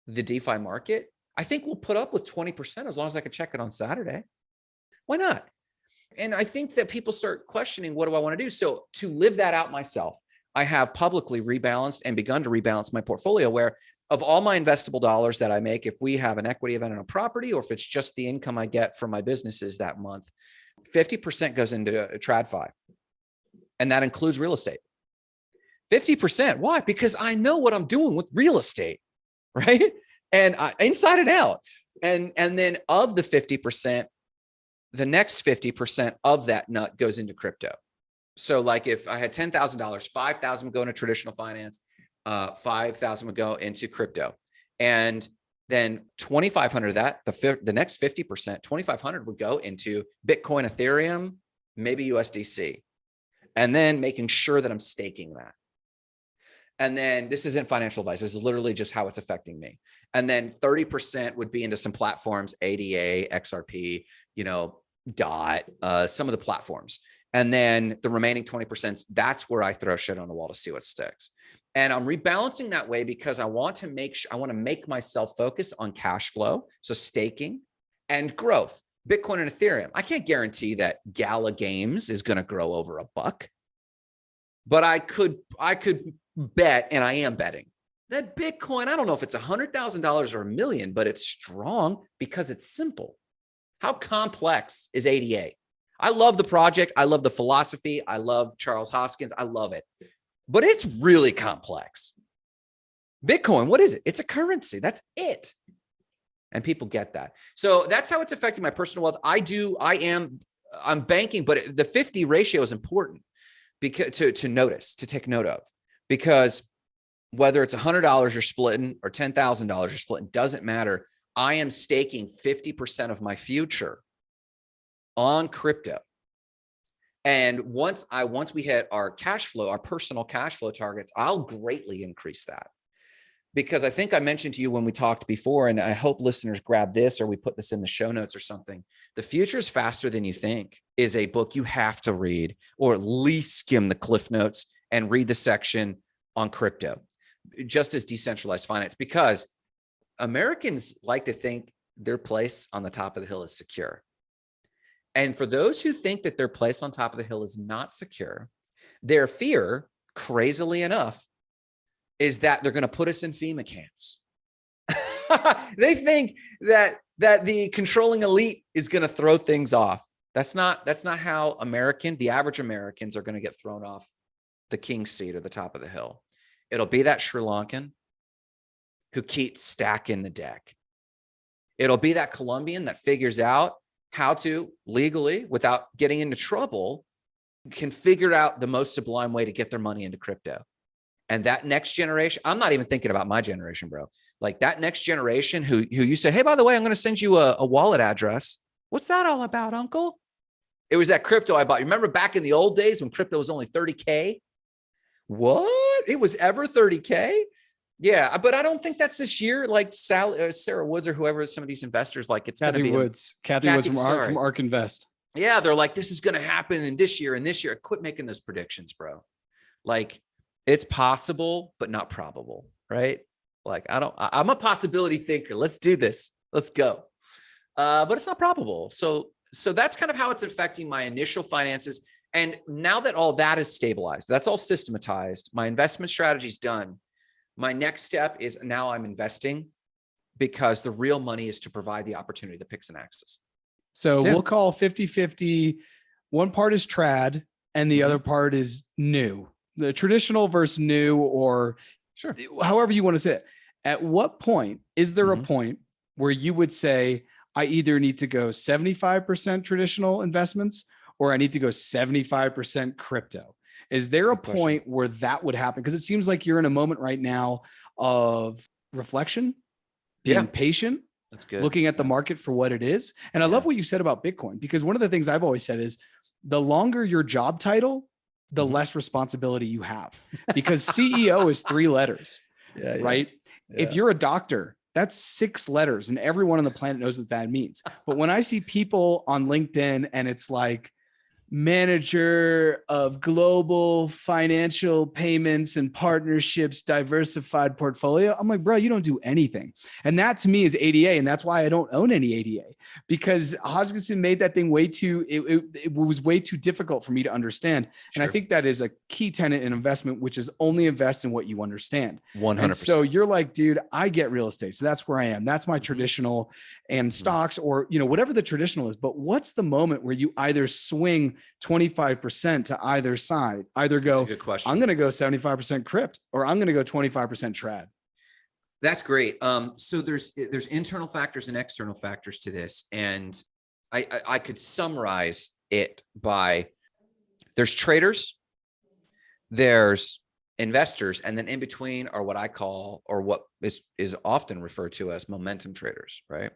Speaker 2: the DeFi market. I think we'll put up with 20% as long as I can check it on Saturday. Why not? And I think that people start questioning, what do I want to do? So to live that out myself, I have publicly rebalanced and begun to rebalance my portfolio where of all my investable dollars that I make, if we have an equity event on a property, or if it's just the income I get from my businesses that month, 50% goes into TradFi. And that includes real estate. 50%. Why? Because I know what I'm doing with real estate, right? And inside and out. And then of the 50%, the next 50% of that nut goes into crypto. So like if I had $10,000, 5,000 would go into traditional finance, 5,000 would go into crypto. And then 2,500 of that, the next 50%, 2,500 would go into Bitcoin, Ethereum, maybe USDC. And then making sure that I'm staking that. And then this isn't financial advice. This is literally just how it's affecting me. And then 30% would be into some platforms, ADA, XRP, DOT, some of the platforms. And then the remaining 20%, that's where I throw shit on the wall to see what sticks. And I'm rebalancing that way because I want to make myself focus on cash flow. So staking and growth. Bitcoin and Ethereum. I can't guarantee that Gala Games is going to grow over $1, but I could bet, and I am betting, that Bitcoin, I don't know if it's $100,000 or $1 million, but it's strong because it's simple. How complex is ADA? I love the project. I love the philosophy. I love Charles Hoskins. I love it, but it's really complex. Bitcoin, what is it? It's a currency. That's it. And people get that. So that's how it's affecting my personal wealth. I'm banking, but the 50 ratio is important because to take note of, because whether it's $100 you're splitting or $10,000 you're splitting, doesn't matter. I am staking 50% of my future on crypto. And once we hit our cash flow, our personal cash flow targets, I'll greatly increase that. Because I think I mentioned to you when we talked before, and I hope listeners grab this or we put this in the show notes or something. The Future is Faster Than You Think is a book you have to read, or at least skim the cliff notes and read the section on crypto, just as decentralized finance, because Americans like to think their place on the top of the hill is secure. And for those who think that their place on top of the hill is not secure, their fear, crazily enough, is that they're going to put us in FEMA camps. They think that the controlling elite is going to throw things off. That's not how the average Americans are going to get thrown off the king's seat or the top of the hill. It'll be that Sri Lankan who keeps stacking the deck. It'll be that Colombian that figures out how to legally, without getting into trouble, can figure out the most sublime way to get their money into crypto. And that next generation, I'm not even thinking about my generation, bro. Like that next generation who you say, hey, by the way, I'm going to send you a wallet address. What's that all about, uncle? It was that crypto I bought. You remember back in the old days when crypto was only 30K? What? It was ever 30K? Yeah, but I don't think that's this year. Like Sarah Woods or whoever, some of these investors, like it's going to be
Speaker 1: Kathy Woods from ARK Invest.
Speaker 2: Yeah, they're like, this is going to happen in this year and this year. Quit making those predictions, bro. Like it's possible, but not probable, right? Like I'm a possibility thinker. Let's do this. Let's go. But it's not probable. So that's kind of how it's affecting my initial finances. And now that all that is stabilized, that's all systematized, my investment strategy is done. My next step is now I'm investing, because the real money is to provide the opportunity, the picks and axes.
Speaker 1: So we'll call 50-50. One part is trad and the other part is new. The traditional versus new, or
Speaker 2: sure,
Speaker 1: however you want to say it. At what point is there a point where you would say, I either need to go 75% traditional investments or I need to go 75% crypto? Is there a point where that would happen? Because it seems like you're in a moment right now of reflection, being patient.
Speaker 2: That's good.
Speaker 1: Looking at the market for what it is. And I love what you said about Bitcoin, because one of the things I've always said is the longer your job title, the less responsibility you have, because CEO is 3 letters, right? Yeah. If you're a doctor, that's 6 letters and everyone on the planet knows what that means. But when I see people on LinkedIn and it's like manager of global financial payments and partnerships, diversified portfolio, I'm like, bro, you don't do anything. And that to me is ADA. And that's why I don't own any ADA, because Hodgkinson made that thing way too, it was way too difficult for me to understand. Sure. And I think that is a key tenet in investment, which is only invest in what you understand.
Speaker 2: 100%.
Speaker 1: And so you're like, dude, I get real estate. So that's where I am. That's my traditional, and stocks, or, whatever the traditional is. But what's the moment where you either swing 25% to either side, either go, I'm going to go 75% crypt, or I'm going to go 25% trad?
Speaker 2: That's great. So there's internal factors and external factors to this. And I could summarize it by There's traders, there's investors, and then in between are what I call, or what is often referred to as momentum traders, right?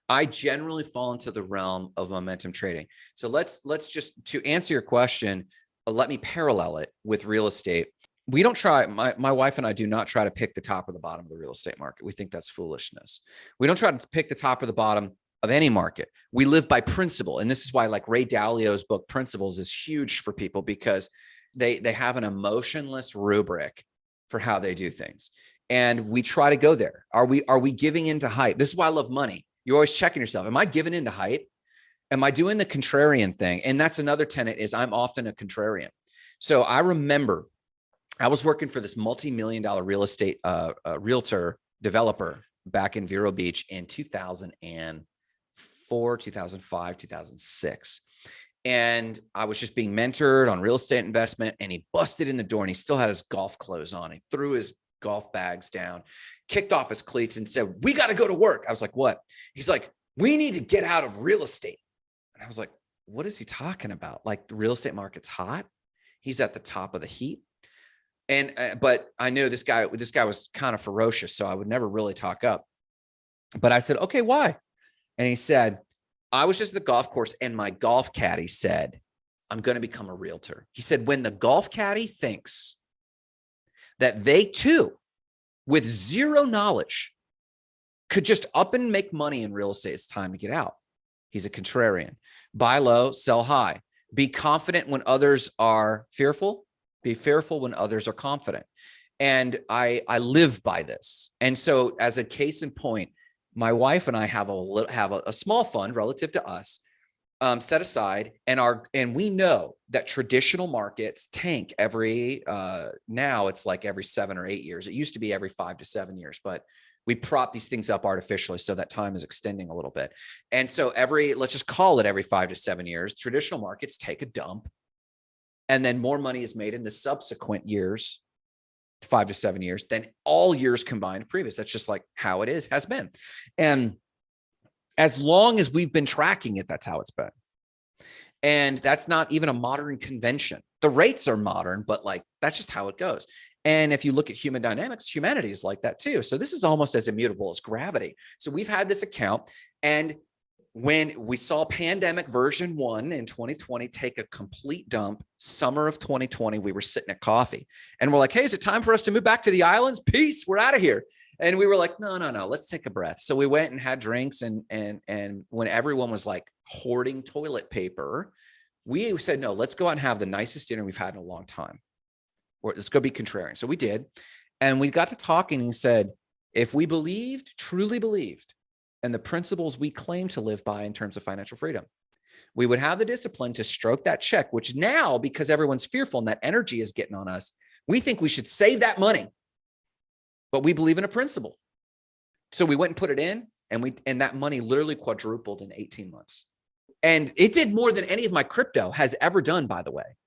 Speaker 2: I generally fall into the realm of momentum trading. So let's just, to answer your question, let me parallel it with real estate. We don't try, my wife and I do not try to pick the top or the bottom of the real estate market. We think that's foolishness. We don't try to pick the top or the bottom of any market. We live by principle. And this is why like Ray Dalio's book, Principles, is huge for people, because they have an emotionless rubric for how they do things. And we try to go there. Are we giving into hype? This is why I love money. You're always checking yourself. Am I giving into hype? Am I doing the contrarian thing? And that's another tenet, is I'm often a contrarian. So I remember I was working for this multi-million-dollar real estate realtor developer back in Vero Beach in 2004, 2005, 2006. And I was just being mentored on real estate investment, and he busted in the door, and he still had his golf clothes on. He threw his golf bags down, kicked off his cleats, and said, "We got to go to work." I was like, "What?" He's like, "We need to get out of real estate." And I was like, what is he talking about? Like, the real estate market's hot. He's at the top of the heap. And, but I knew this guy was kind of ferocious, so I would never really talk up. But I said, "Okay, why?" And he said, "I was just at the golf course, and my golf caddy said, I'm going to become a realtor." He said, when the golf caddy thinks that they too, with zero knowledge, could just up and make money in real estate, it's time to get out. He's a contrarian. Buy low, sell high. Be confident when others are fearful. Be fearful when others are confident. And I live by this. And so, as a case in point, my wife and I have a small fund relative to us set aside, and we know that traditional markets tank every now it's like every 7 or 8 years. It used to be every 5 to 7 years, but we prop these things up artificially so that time is extending a little bit. And so let's just call it every 5 to 7 years, traditional markets take a dump, and then more money is made in the subsequent years, 5 to 7 years, than all years combined previous. That's just like how it has been. And as long as we've been tracking it, that's how it's been. And that's not even a modern convention. The rates are modern, but like, that's just how it goes. And if you look at human dynamics, humanity is like that too. So this is almost as immutable as gravity. So we've had this account, and when we saw pandemic version 1 in 2020 take a complete dump, summer of 2020, we were sitting at coffee and we're like, "Hey, is it time for us to move back to the islands? Peace, we're out of here." And we were like, no, let's take a breath. So we went and had drinks, and when everyone was like hoarding toilet paper, we said, "No, let's go out and have the nicest dinner we've had in a long time. Or let's go be contrarian." So we did. And we got to talking, and he said, if we truly believed, and the principles we claim to live by in terms of financial freedom, we would have the discipline to stroke that check, which now, because everyone's fearful and that energy is getting on us, we think we should save that money, but we believe in a principle. So we went and put it in, and that money literally quadrupled in 18 months. And it did more than any of my crypto has ever done, by the way,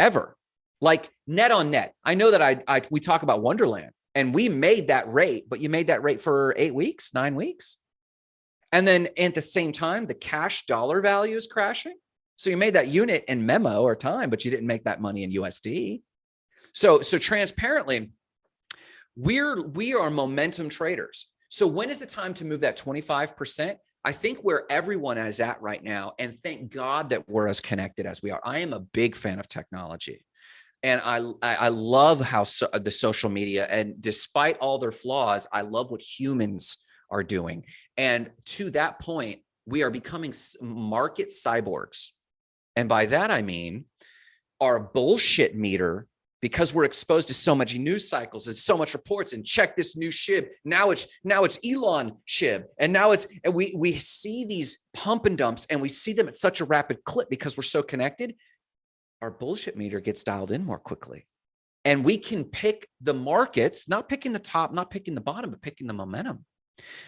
Speaker 2: ever. Like net on net. I know that we talk about Wonderland, and we made that rate, but you made that rate for 8 weeks, 9 weeks. And then at the same time, the cash dollar value is crashing. So you made that unit in memo or time, but you didn't make that money in USD. So transparently, we are momentum traders. So when is the time to move that 25%? I think where everyone is at right now, and thank God that we're as connected as we are. I am a big fan of technology. And I love how the social media, and despite all their flaws, I love what humans are doing. And to that point, we are becoming market cyborgs. And by that, I mean our bullshit meter, because we're exposed to so much news cycles and so much reports, and check this new SHIB. Now it's Elon SHIB. And we see these pump and dumps, and we see them at such a rapid clip because we're so connected. Our bullshit meter gets dialed in more quickly. And we can pick the markets, not picking the top, not picking the bottom, but picking the momentum.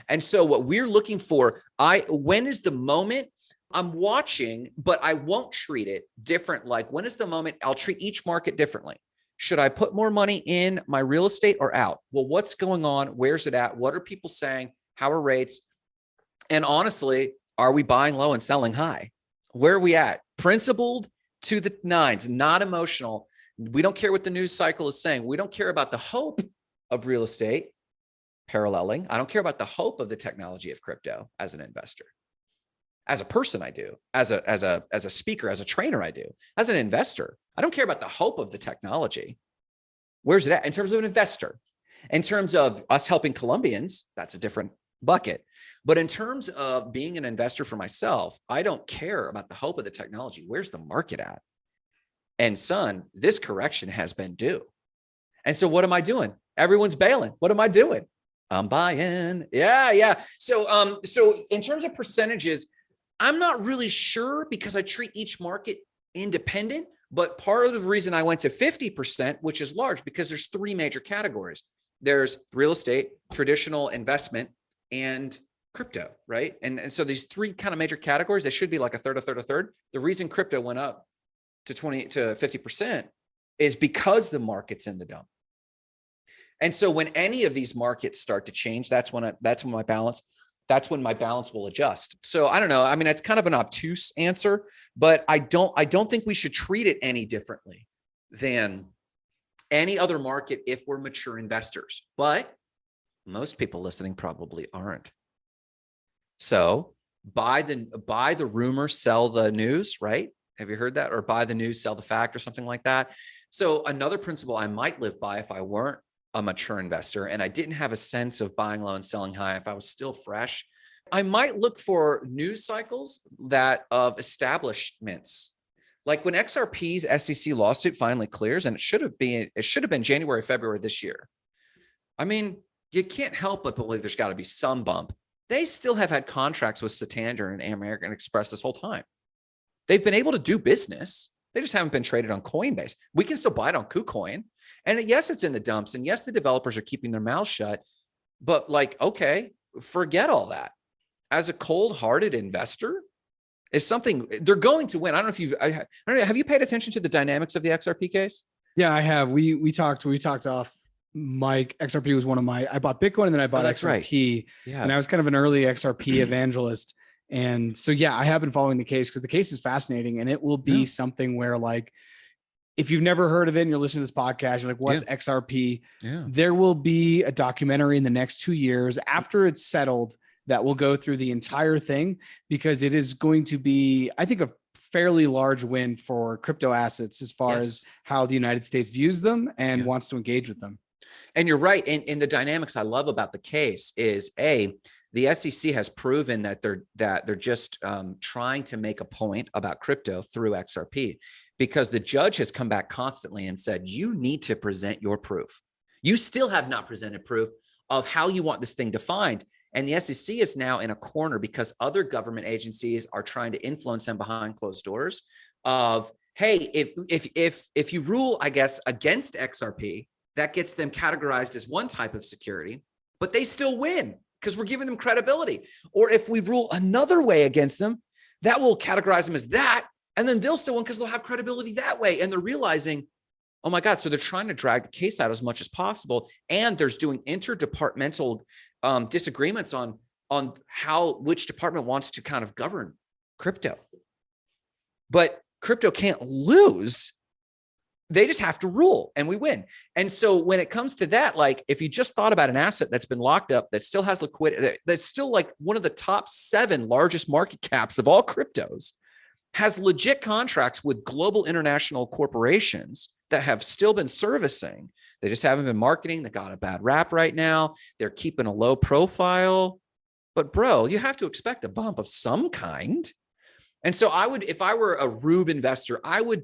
Speaker 2: And so what we're looking for, when is the moment I'm watching, but I won't treat it different. Like, when is the moment I'll treat each market differently? Should I put more money in my real estate or out? Well, what's going on? Where's it at? What are people saying? How are rates? And honestly, are we buying low and selling high? Where are we at? Principled to the nines, not emotional. We don't care what the news cycle is saying. We don't care about the hope of real estate paralleling. I don't care about the hope of the technology of crypto as an investor. As a person, I do. As a speaker, as a trainer, I do. As an investor, I don't care about the hope of the technology. Where's it at? In terms of an investor, in terms of us helping Colombians, that's a different bucket. But in terms of being an investor for myself, I don't care about the hope of the technology. Where's the market at? And son, this correction has been due. And so what am I doing? Everyone's bailing. What am I doing? I'm buying. Yeah. So in terms of percentages, I'm not really sure because I treat each market independent. But part of the reason I went to 50%, which is large, because there's three major categories. There's real estate, traditional investment, and crypto, right? And so these three kind of major categories, they should be like a third. The reason crypto went up to 50% is because the market's in the dump. And so when any of these markets start to change, that's when my balance will adjust. So I don't know. I mean, it's kind of an obtuse answer, but I don't think we should treat it any differently than any other market if we're mature investors. But most people listening probably aren't. So buy the rumor, sell the news, right? Have you heard that? Or buy the news, sell the fact, or something like that. So another principle I might live by if I weren't a mature investor and I didn't have a sense of buying low and selling high, if I was still fresh, I might look for news cycles of establishments. Like when XRP's SEC lawsuit finally clears, and it should have been January, February this year. I mean, you can't help but believe there's got to be some bump. They still have had contracts with Santander and American Express this whole time. They've been able to do business. They just haven't been traded on Coinbase. We can still buy it on KuCoin. And yes, it's in the dumps. And yes, the developers are keeping their mouths shut. But like, okay, forget all that. As a cold-hearted investor, if something, they're going to win. I don't know, have you paid attention to the dynamics of the XRP case?
Speaker 1: Yeah, I have. We talked off mic. XRP was one of I bought Bitcoin and then I bought XRP. Right. Yeah. And I was kind of an early XRP evangelist. And so, yeah, I have been following the case because the case is fascinating and it will be something where like, if you've never heard of it and you're listening to this podcast, you're like, what's XRP? Yeah. There will be a documentary in the next 2 years after it's settled that will go through the entire thing because it is going to be, I think, a fairly large win for crypto assets as far as how the United States views them and wants to engage with them.
Speaker 2: And you're right. And the dynamics I love about the case is the SEC has proven that they're just trying to make a point about crypto through XRP because the judge has come back constantly and said, you need to present your proof. You still have not presented proof of how you want this thing defined. And the SEC is now in a corner because other government agencies are trying to influence them behind closed doors of, hey, if you rule, I guess, against XRP, that gets them categorized as one type of security, but they still win because we're giving them credibility. Or if we rule another way against them, that will categorize them as that, and then they'll still win because they'll have credibility that way. And they're realizing, oh my God, so they're trying to drag the case out as much as possible. And there's doing interdepartmental disagreements on which department wants to kind of govern crypto. But crypto can't lose. They just have to rule and we win. And so when it comes to that, like if you just thought about an asset that's been locked up, that still has liquidity, that's still like one of the top 7 largest market caps of all cryptos, has legit contracts with global international corporations that have still been servicing. They just haven't been marketing. They got a bad rap right now. They're keeping a low profile. But bro, you have to expect a bump of some kind. And so I would, if I were a Rube investor, I would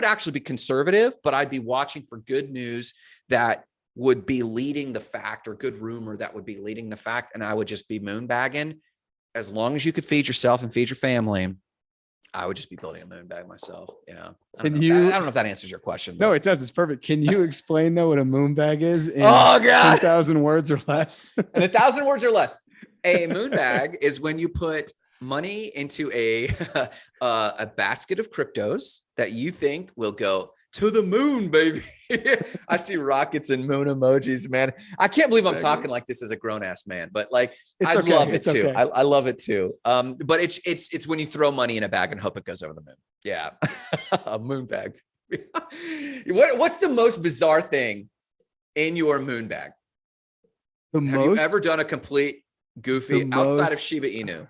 Speaker 2: actually be conservative, but I'd be watching for good news that would be leading the fact or good rumor that would be leading the fact. And I would just be moonbagging. As long as you could feed yourself and feed your family, I would just be building a moonbag myself. Yeah. I don't know if that answers your question.
Speaker 1: No, it does. It's perfect. Can you explain though what a moonbag is in 10,000 words or less?
Speaker 2: In 1,000 words or less. A moonbag is when you put money into a basket of cryptos that you think will go to the moon, baby. I see rockets and moon emojis, man. I can't believe I'm talking like this as a grown ass man, but like, I love it too. I love it too. But it's when you throw money in a bag and hope it goes over the moon. Yeah. A moon bag. What's the most bizarre thing in your moon bag? Have you ever done a complete goofy outside of Shiba Inu?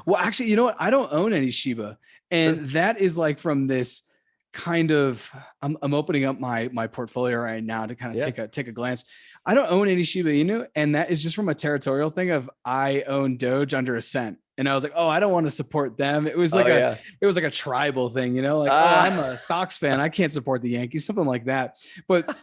Speaker 1: Well, actually, you know what? I don't own any Shiba. And that is like from this kind of, I'm opening up my portfolio right now to kind of take a glance. I don't own any Shiba Inu. And that is just from a territorial thing of I own Doge under a cent. And I was like, oh, I don't want to support them. It was like it was like a tribal thing, you know, like, oh, I'm a Sox fan. I can't support the Yankees, something like that. But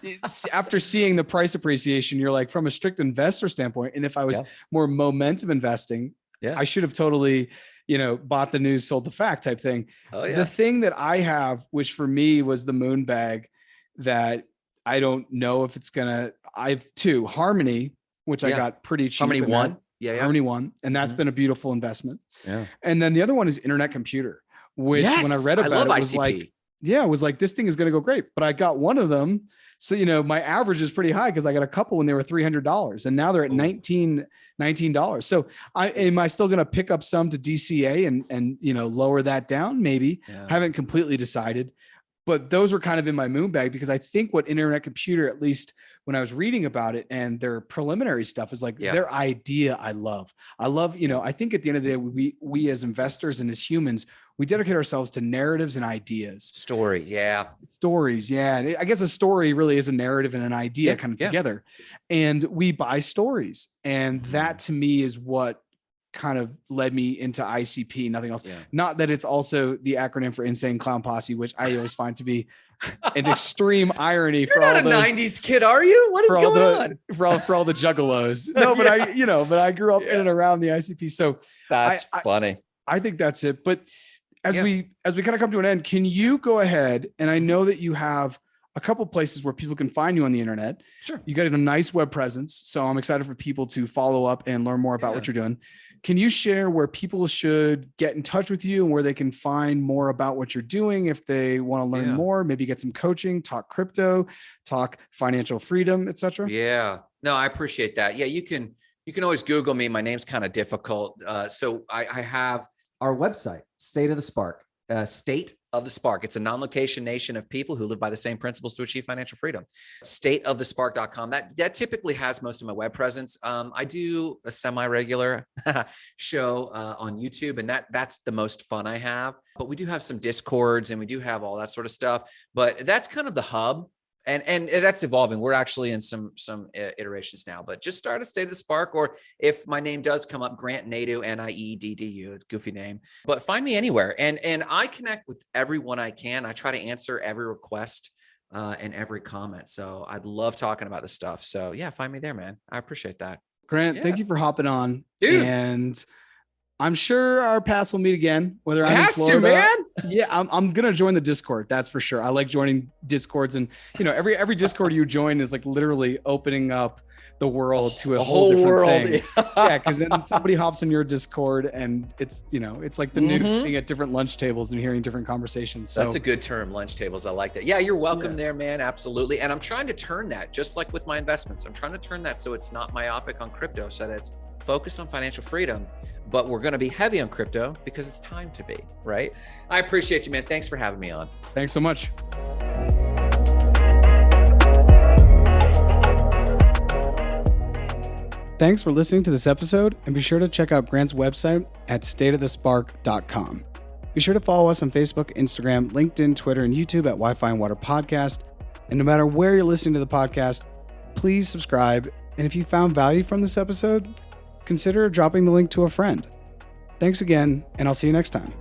Speaker 1: after seeing the price appreciation, you're like, from a strict investor standpoint. And if I was more momentum investing, I should have totally, you know, bought the news, sold the fact type thing. The thing that I have, which for me was the moon bag, that I don't know if it's gonna, I have two, Harmony, which I got pretty cheap.
Speaker 2: Harmony One.
Speaker 1: Harmony One. And that's been a beautiful investment. And then the other one is Internet Computer, which when I read about it was like, it was like, this thing is going to go great. But I got one of them. So, you know, my average is pretty high because I got a couple when they were $300 and now they're at $19. So am I still going to pick up some to DCA and, you know, lower that down? Maybe. Haven't completely decided, but those were kind of in my moon bag because I think what Internet Computer, at least when I was reading about it and their preliminary stuff, is like their idea. I love, you know, I think at the end of the day, we as investors and as humans, we dedicate ourselves to narratives and ideas. Stories. Yeah. I guess a story really is a narrative and an idea kind of together. And we buy stories. And that to me is what kind of led me into ICP, nothing else. Not that it's also the acronym for Insane Clown Posse, which I always find to be an extreme irony.
Speaker 2: You're not a 90s kid, are you? What is going on?
Speaker 1: For all the juggalos. No, but I grew up in and around the ICP. So
Speaker 2: that's funny.
Speaker 1: I think that's it. But as we kind of come to an end, can you go ahead? And I know that you have a couple places where people can find you on the internet.
Speaker 2: Sure.
Speaker 1: You got a nice web presence. So I'm excited for people to follow up and learn more about what you're doing. Can you share where people should get in touch with you and where they can find more about what you're doing if they want to learn more, maybe get some coaching, talk crypto, talk financial freedom, et cetera?
Speaker 2: Yeah, no, I appreciate that. Yeah, you can always Google me. My name's kind of difficult. So I have our website, State of the Spark. State of the Spark. It's a non-location nation of people who live by the same principles to achieve financial freedom. Stateofthespark.com. That typically has most of my web presence. I do a semi-regular show on YouTube, and that's the most fun I have. But we do have some Discords, and we do have all that sort of stuff. But that's kind of the hub. And that's evolving. We're actually in some iterations now, but just start at State of the Spark, or if my name does come up, Grant Nieddu, Nieddu, it's a goofy name, but find me anywhere. And I connect with everyone I can. I try to answer every request and every comment. So I'd love talking about this stuff. So yeah, find me there, man. I appreciate that.
Speaker 1: Grant, thank you for hopping on. Dude. And I'm sure our paths will meet again, whether I'm in Florida.
Speaker 2: Man.
Speaker 1: Yeah, I'm going to join the Discord. That's for sure. I like joining Discords, and you know, every Discord you join is like literally opening up the world to a whole different world thing. Yeah, because then somebody hops in your Discord and it's, you know, it's like the news, being at different lunch tables and hearing different conversations. So
Speaker 2: that's a good term, lunch tables. I like that. Yeah, you're welcome there, man. Absolutely. And I'm trying to turn that, just like with my investments, I'm trying to turn that so it's not myopic on crypto, so that it's focused on financial freedom, but we're going to be heavy on crypto because it's time to be, right? I appreciate you, man. Thanks for having me on.
Speaker 1: Thanks so much. Thanks for listening to this episode, and be sure to check out Grant's website at stateofthespark.com. Be sure to follow us on Facebook, Instagram, LinkedIn, Twitter, and YouTube at Wi-Fi and Water Podcast. And no matter where you're listening to the podcast, please subscribe. And if you found value from this episode, consider dropping the link to a friend. Thanks again, and I'll see you next time.